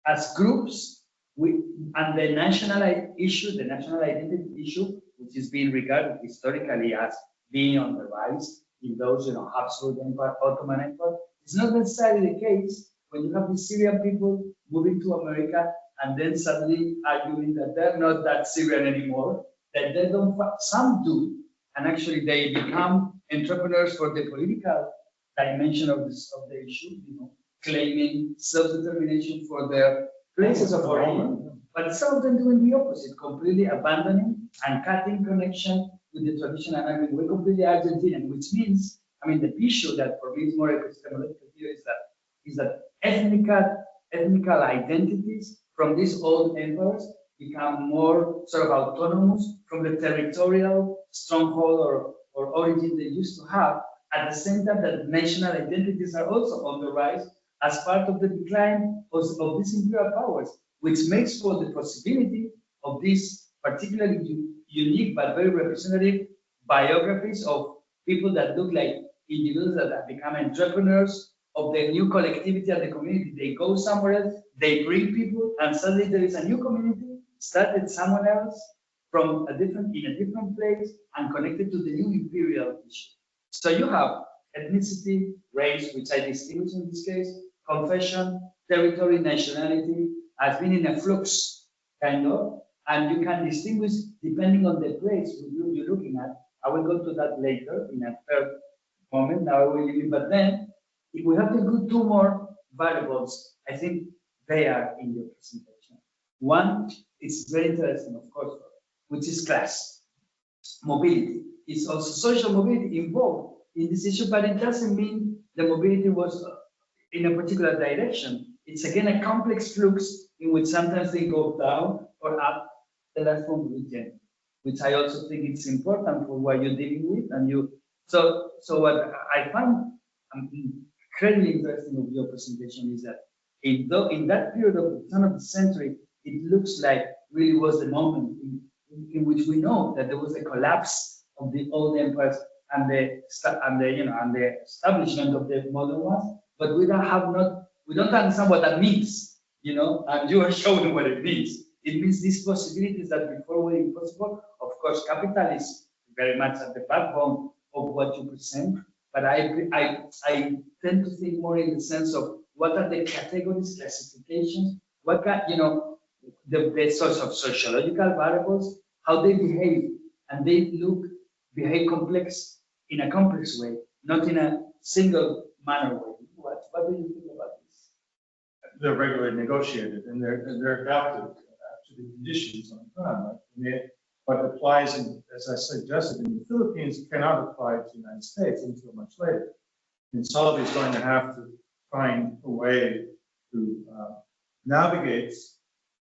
as groups, and the national identity issue, which is being regarded historically as being on the rise in those, Habsburg Empire, Ottoman Empire, it's not necessarily the case when you have the Syrian people moving to America and then suddenly arguing that they're not that Syrian anymore, that they don't, some do, and actually they become entrepreneurs for the political dimension of the issue, claiming self-determination for their places of origin. But some of them doing the opposite, completely abandoning and cutting connection with the traditional American. We're completely Argentinian, which means, the issue that for me is more epistemological here is that ethnical identities from these old empires become more autonomous from the territorial stronghold or origin they used to have, at the same time that national identities are also on the rise as part of the decline of these imperial powers, which makes for the possibility of these particularly unique but very representative biographies of people that look like individuals that have become entrepreneurs of the new collectivity and the community. They go somewhere else, they bring people, and suddenly there is a new community started somewhere else in a different place and connected to the new imperial issue. So you have ethnicity, race, which I distinguish in this case, confession, territory, nationality, has been in a flux, and you can distinguish depending on the place you're looking at. I will go to that later in a third moment. Now I will leave it. But then, if we have to include two more variables, I think they are in your presentation. One is very interesting, of course, which is class, mobility. It's also social mobility involved in this issue, but it doesn't mean the mobility was in a particular direction. It's again a complex flux in which sometimes they go down or up the life form region, which I also think it's important for what you're dealing with. And so what I find incredibly interesting of your presentation is that in that period of the turn of the century, it looks like really was the moment in which we know that there was a collapse of the old empires and the establishment of the modern ones, but we don't understand what that means, and you are showing what it means. It means these possibilities that before were impossible. Of course, capital is very much at the backbone of what you present, but I tend to think more in the sense of what are the categories, classifications, what can, the sorts of sociological variables, how they behave, and they behave complex in a complex way, not in a single manner way. What do you think about this? They're regularly negotiated and they're adapted to the conditions on the ground. What applies, as I suggested, in the Philippines cannot apply to the United States until much later. And Sullivan is going to have to find a way to navigate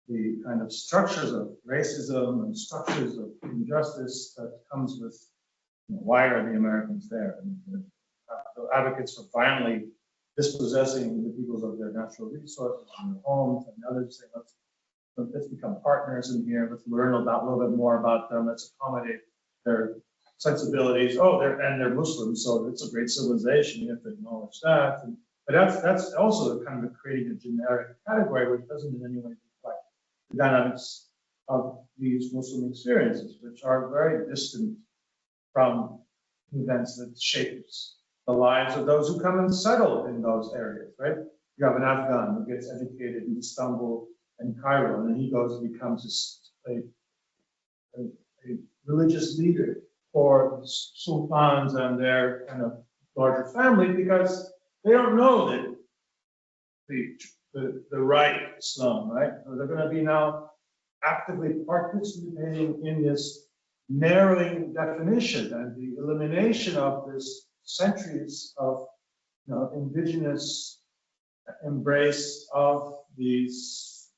the kind of structures of racism and structures of injustice that comes with why are the Americans there? And the advocates for violently dispossessing the peoples of their natural resources and their homes, and others say, let's become partners in here. Let's learn a little bit more about them. Let's accommodate their sensibilities. They're Muslims, so it's a great civilization. You have to acknowledge that. But that's also kind of creating a generic category which doesn't in any way reflect the dynamics of these Muslim experiences, which are very distant from events that shapes the lives of those who come and settle in those areas, right? You have an Afghan who gets educated in Istanbul and Cairo, and then he goes and becomes a religious leader for sultans and their kind of larger family, because they don't know that the right Islam, right? So they're going to be now actively participating in this narrowing definition and the elimination of this centuries of indigenous embrace of these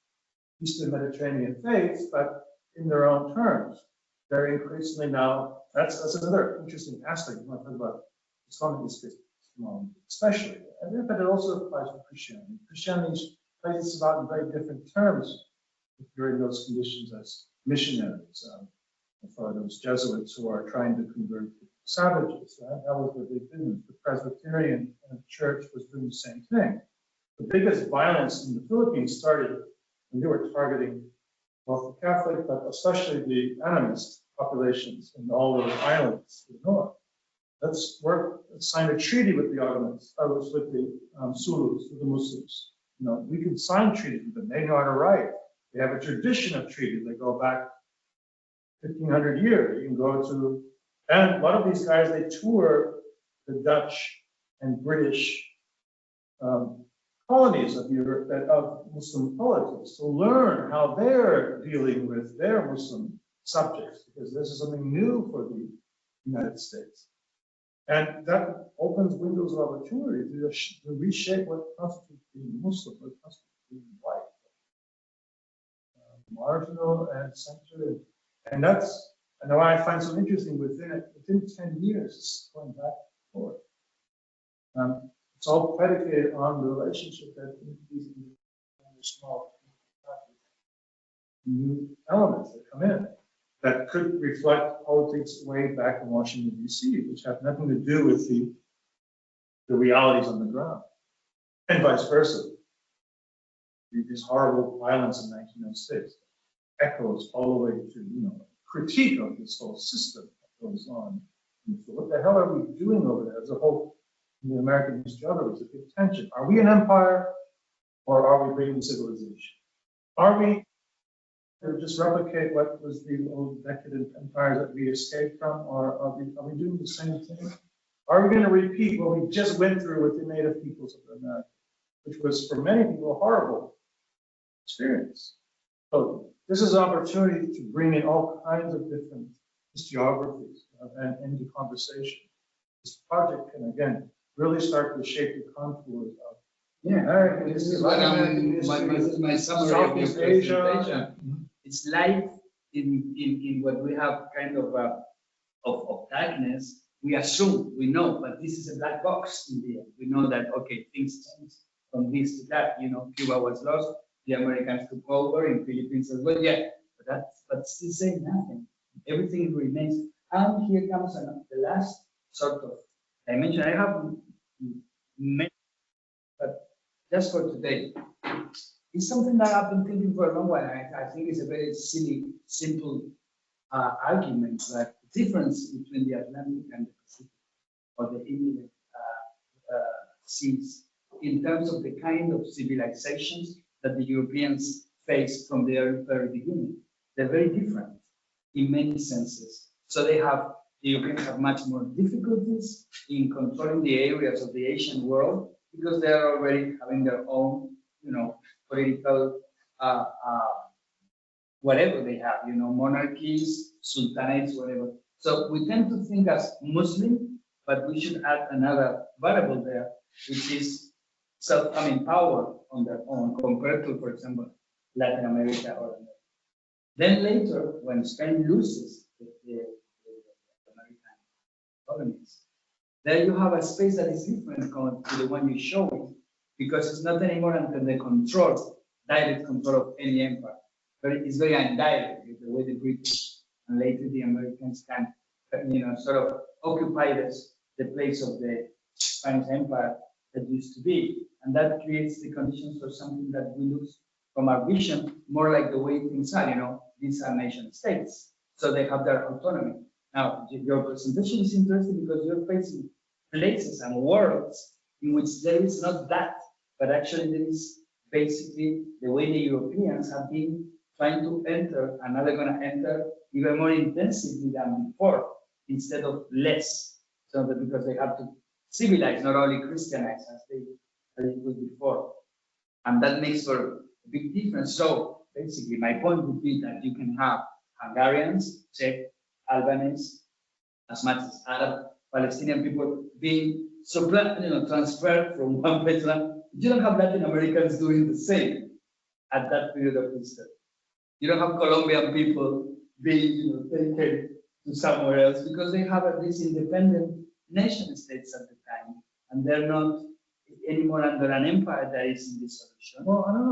Eastern Mediterranean faiths, but in their own terms. They're increasingly now, that's another interesting aspect when I talk about Islamic especially, but it also applies to Christianity. Christianity plays this about in very different terms during those conditions as missionaries. For those Jesuits who are trying to convert savages, right? That was what they did. The Presbyterian church was doing the same thing. The biggest violence in the Philippines started when they were targeting both the Catholic, but especially the animist populations in all those islands to the north. Let's sign a treaty with the Ottomans, with the Zulus, with the Muslims. We can sign treaties with them. They know how to write. They have a tradition of treaties. They go back 1,500 years. You can go to, and a lot of these guys, they tour the Dutch and British colonies of Europe, of Muslim politics, to learn how they're dealing with their Muslim subjects, because this is something new for the United States. And that opens windows of opportunity to reshape what constitutes being Muslim, what constitutes being white, marginal and centered. And that's why I find so interesting within 10 years, it's going back and forth. It's all predicated on the relationship that these small new elements that come in that could reflect politics way back in Washington, D.C., which have nothing to do with the realities on the ground, and vice versa. This horrible violence in 1906 echoes all the way to critique of this whole system that goes on. So what the hell are we doing over there? There's a whole in the American historiography, it's a big tension. Are we an empire, or are we bringing civilization? Are we to just replicate what was the old decadent empires that we escaped from, or are we doing the same thing? Are we going to repeat what we just went through with the native peoples of America, which was for many people a horrible experience? So this is an opportunity to bring in all kinds of different historiographies and into conversation. this project can again really start to shape the contours of Yeah, American this history, is what American my summary of your Southeast Asia. presentation. It's light in what we have kind of darkness. We assume we know, but this is a black box in the end. We know that okay, things change from this to that. You know, Cuba was lost, the Americans took over, in Philippines as well. Yeah, but still saying nothing. Everything remains. And here comes the last sort of dimension. I have many, but just for today, it's something that I've been thinking for a long while. I think it's a very silly, simple argument that the difference between the Atlantic and the Pacific or the Indian seas in terms of the kind of civilizations that the Europeans faced from the very beginning. They're very different in many senses. So the Europeans have much more difficulties in controlling the areas of the Asian world because they are already having their own, political whatever they have, monarchies, sultanates, whatever. So we tend to think as Muslim, but we should add another variable there, which is self-coming power on their own compared to, for example, Latin America or America. Then later, when Spain loses the American colonies, there you have a space that is different to the one you showed, because it's not anymore under the direct control of any empire. But it's very indirect, the way the British and later the Americans can, sort of occupy the place of the Spanish Empire that used to be. And that creates the conditions for something that we lose from our vision, more like the way things are, these are nation states. So they have their autonomy. Now, your presentation is interesting because you're facing places and worlds in which there is not that, but actually there is basically the way the Europeans have been trying to enter, and now they're going to enter even more intensively than before, instead of less. So that because they have to civilize, not only Christianize as it was before. And that makes for a big difference. So basically, my point would be that you can have Hungarians, Czech, Albanese, as much as Arab, Palestinian people being transferred from one place to another. You don't have Latin Americans doing the same at that period of history. You don't have Colombian people being taken to somewhere else because they have at least independent nation states at the time, and they're not anymore under an empire that is in dissolution. Well, I don't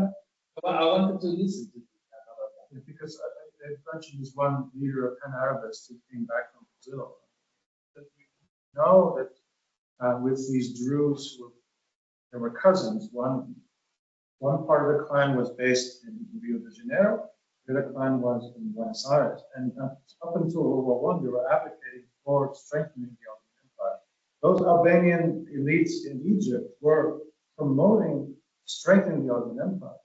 know, but I wanted to listen to that about that. Because I mentioned this one leader of Pan-Arabists who came back from Brazil. That we know that with these Druze, there were cousins. One part of the clan was based in Rio de Janeiro, the other clan was in Buenos Aires. And up until World War I, they were advocating for strengthening the Ottoman Empire. Those Albanian elites in Egypt were promoting strengthening the Ottoman Empire.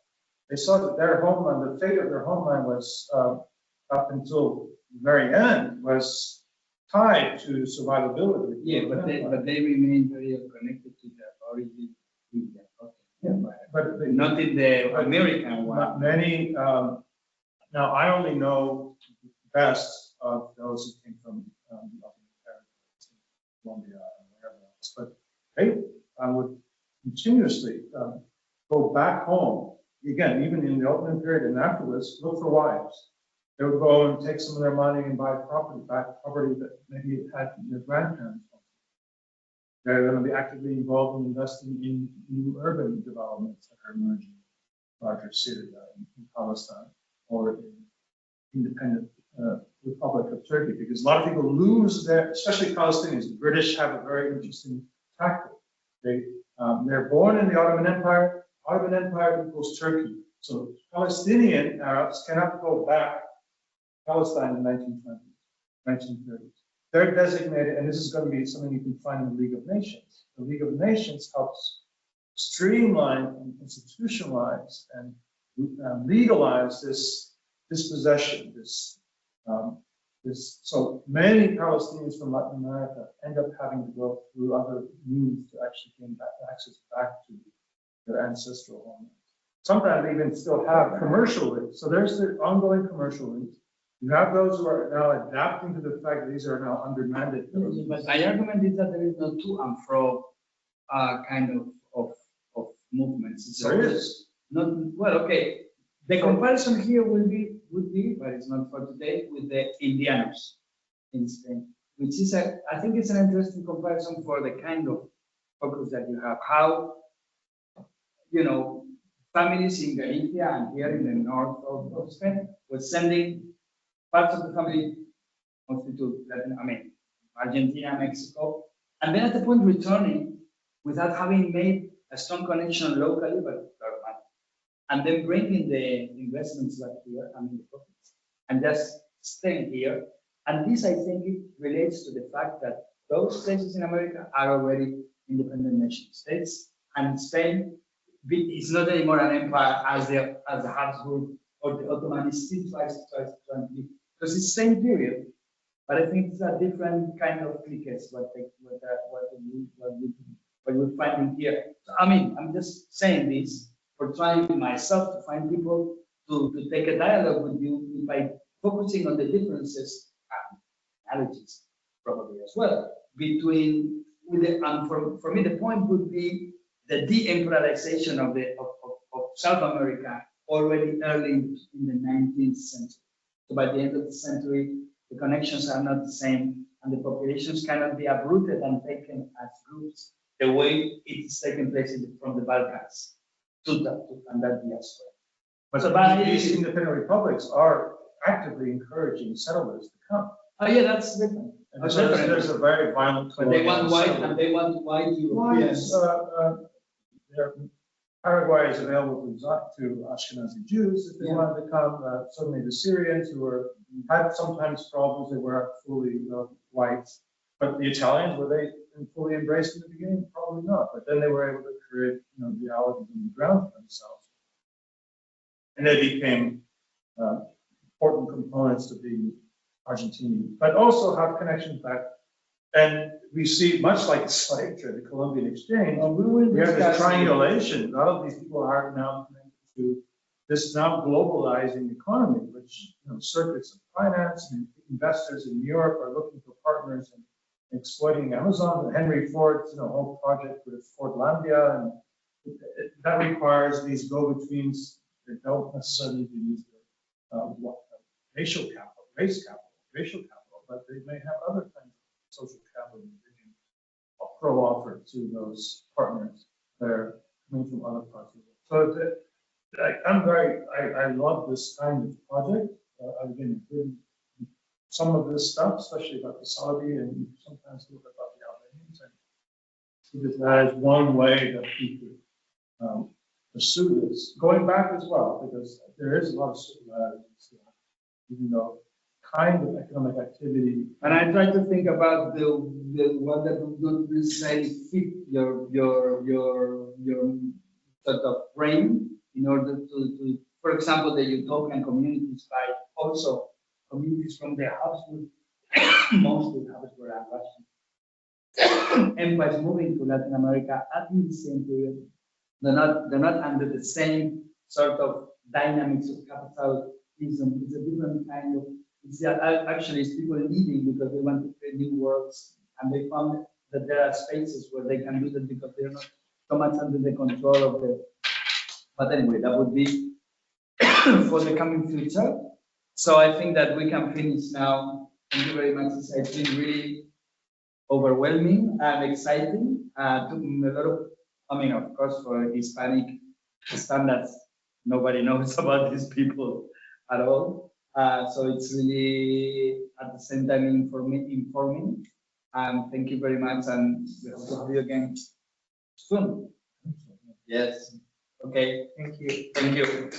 They saw that their homeland, the fate of their homeland was, up until the very end, was tied to survivability. Yeah, but they remain very connected to their origin. Yeah, but not in the American one. Not many. Now, I only know best of those who came from the Ottoman territories, Colombia and wherever else. But they would continuously go back home. Again, even in the Ottoman period and afterwards, look for wives. They would go and take some of their money and buy property that maybe had their grandparents. They're going to be actively involved in investing in new urban developments that are emerging, larger Syria, in Palestine, or in independent Republic of Turkey, because a lot of people lose their, especially Palestinians. The British have a very interesting tactic. They're born in the Ottoman Empire. Ottoman Empire equals Turkey. So Palestinian Arabs cannot go back to Palestine in the 1920s, 1930s. They're designated, and this is going to be something you can find in the League of Nations. The League of Nations helps streamline and institutionalize and legalize this possession. So many Palestinians from Latin America end up having to go through other means to actually gain access back to their ancestral homelands. Sometimes they even still have commercial links. So there's the ongoing commercial links. You have those who are now adapting to the fact that these are now undermanded. But my argument is that there is no to and fro kind of movements. It's There always is. not well. Okay, the comparison here would be, but it's not for today, with the Indianos in Spain, which is I think it's an interesting comparison for the kind of focus that you have. How, you know, families in Galicia and here in the north of Spain were sending parts of the family mostly to Argentina, Mexico, and then at the point returning without having made a strong connection locally, but and then bringing the investments back here, the profits, and just staying here. And this, I think, it relates to the fact that those places in America are already independent nation states, and Spain is not anymore an empire as the Habsburg or the Ottoman is still tries to be, because it's the same period, but I think it's a different kind of cliques what we're finding here. So, I'm just saying this for trying myself to find people to take a dialogue with you by focusing on the differences and analogies probably as well between for me the point would be the de-imperialization of South America already early in the 19th century. So by the end of the century, the connections are not the same, and the populations cannot be uprooted and taken as groups the way it is taking place from the Balkans to that diaspora. But these independent republics are actively encouraging settlers to come. Oh yeah, that's different. And there's a very violent. But they want white, and they want white Europeans. Paraguay is available to Ashkenazi Jews if they wanted to come. Certainly the Syrians who had sometimes problems, they weren't fully white. But the Italians, were they fully embraced in the beginning? Probably not. But then they were able to create realities on the ground for themselves. And they became important components to being Argentinian, but also have connections back. And we see, much like the slave trade, the Colombian exchange, we have this triangulation. A lot of these people are now connected to this now globalizing economy, which circuits of finance and investors in Europe are looking for partners in exploiting Amazon. Henry Ford's whole project with Fordlandia, and that requires these go-betweens that don't necessarily need to use race capital, but they may have other kinds of social capital pro-offered to those partners that are coming from other parts of the world. So I love this kind of project. I've been doing some of this stuff, especially about the Saudi and sometimes a little bit about the Albanians. And see that as one way that we could pursue this. Going back as well, because there is a lot of similarities, even though kind of economic activity. And I try to think about the one that would not necessarily fit your sort of brain in order to for example, the utopian communities by also communities from the Habsburg, mostly Habsburg and Russian empires moving to Latin America at the same period. They're not under the same sort of dynamics of capitalism. It's a different kind of. Actually, it's people leaving because they want to create new worlds, and they found that there are spaces where they can do that because they're not so much under the control of the. But anyway, that would be for the coming future. So I think that we can finish now. Thank you very much. It's been really overwhelming and exciting. Took me a lot of, of course, for Hispanic standards, nobody knows about these people at all. So it's really at the same time informing. And thank you very much, and we hope to see you again soon. Yes. Okay. Thank you. Thank you.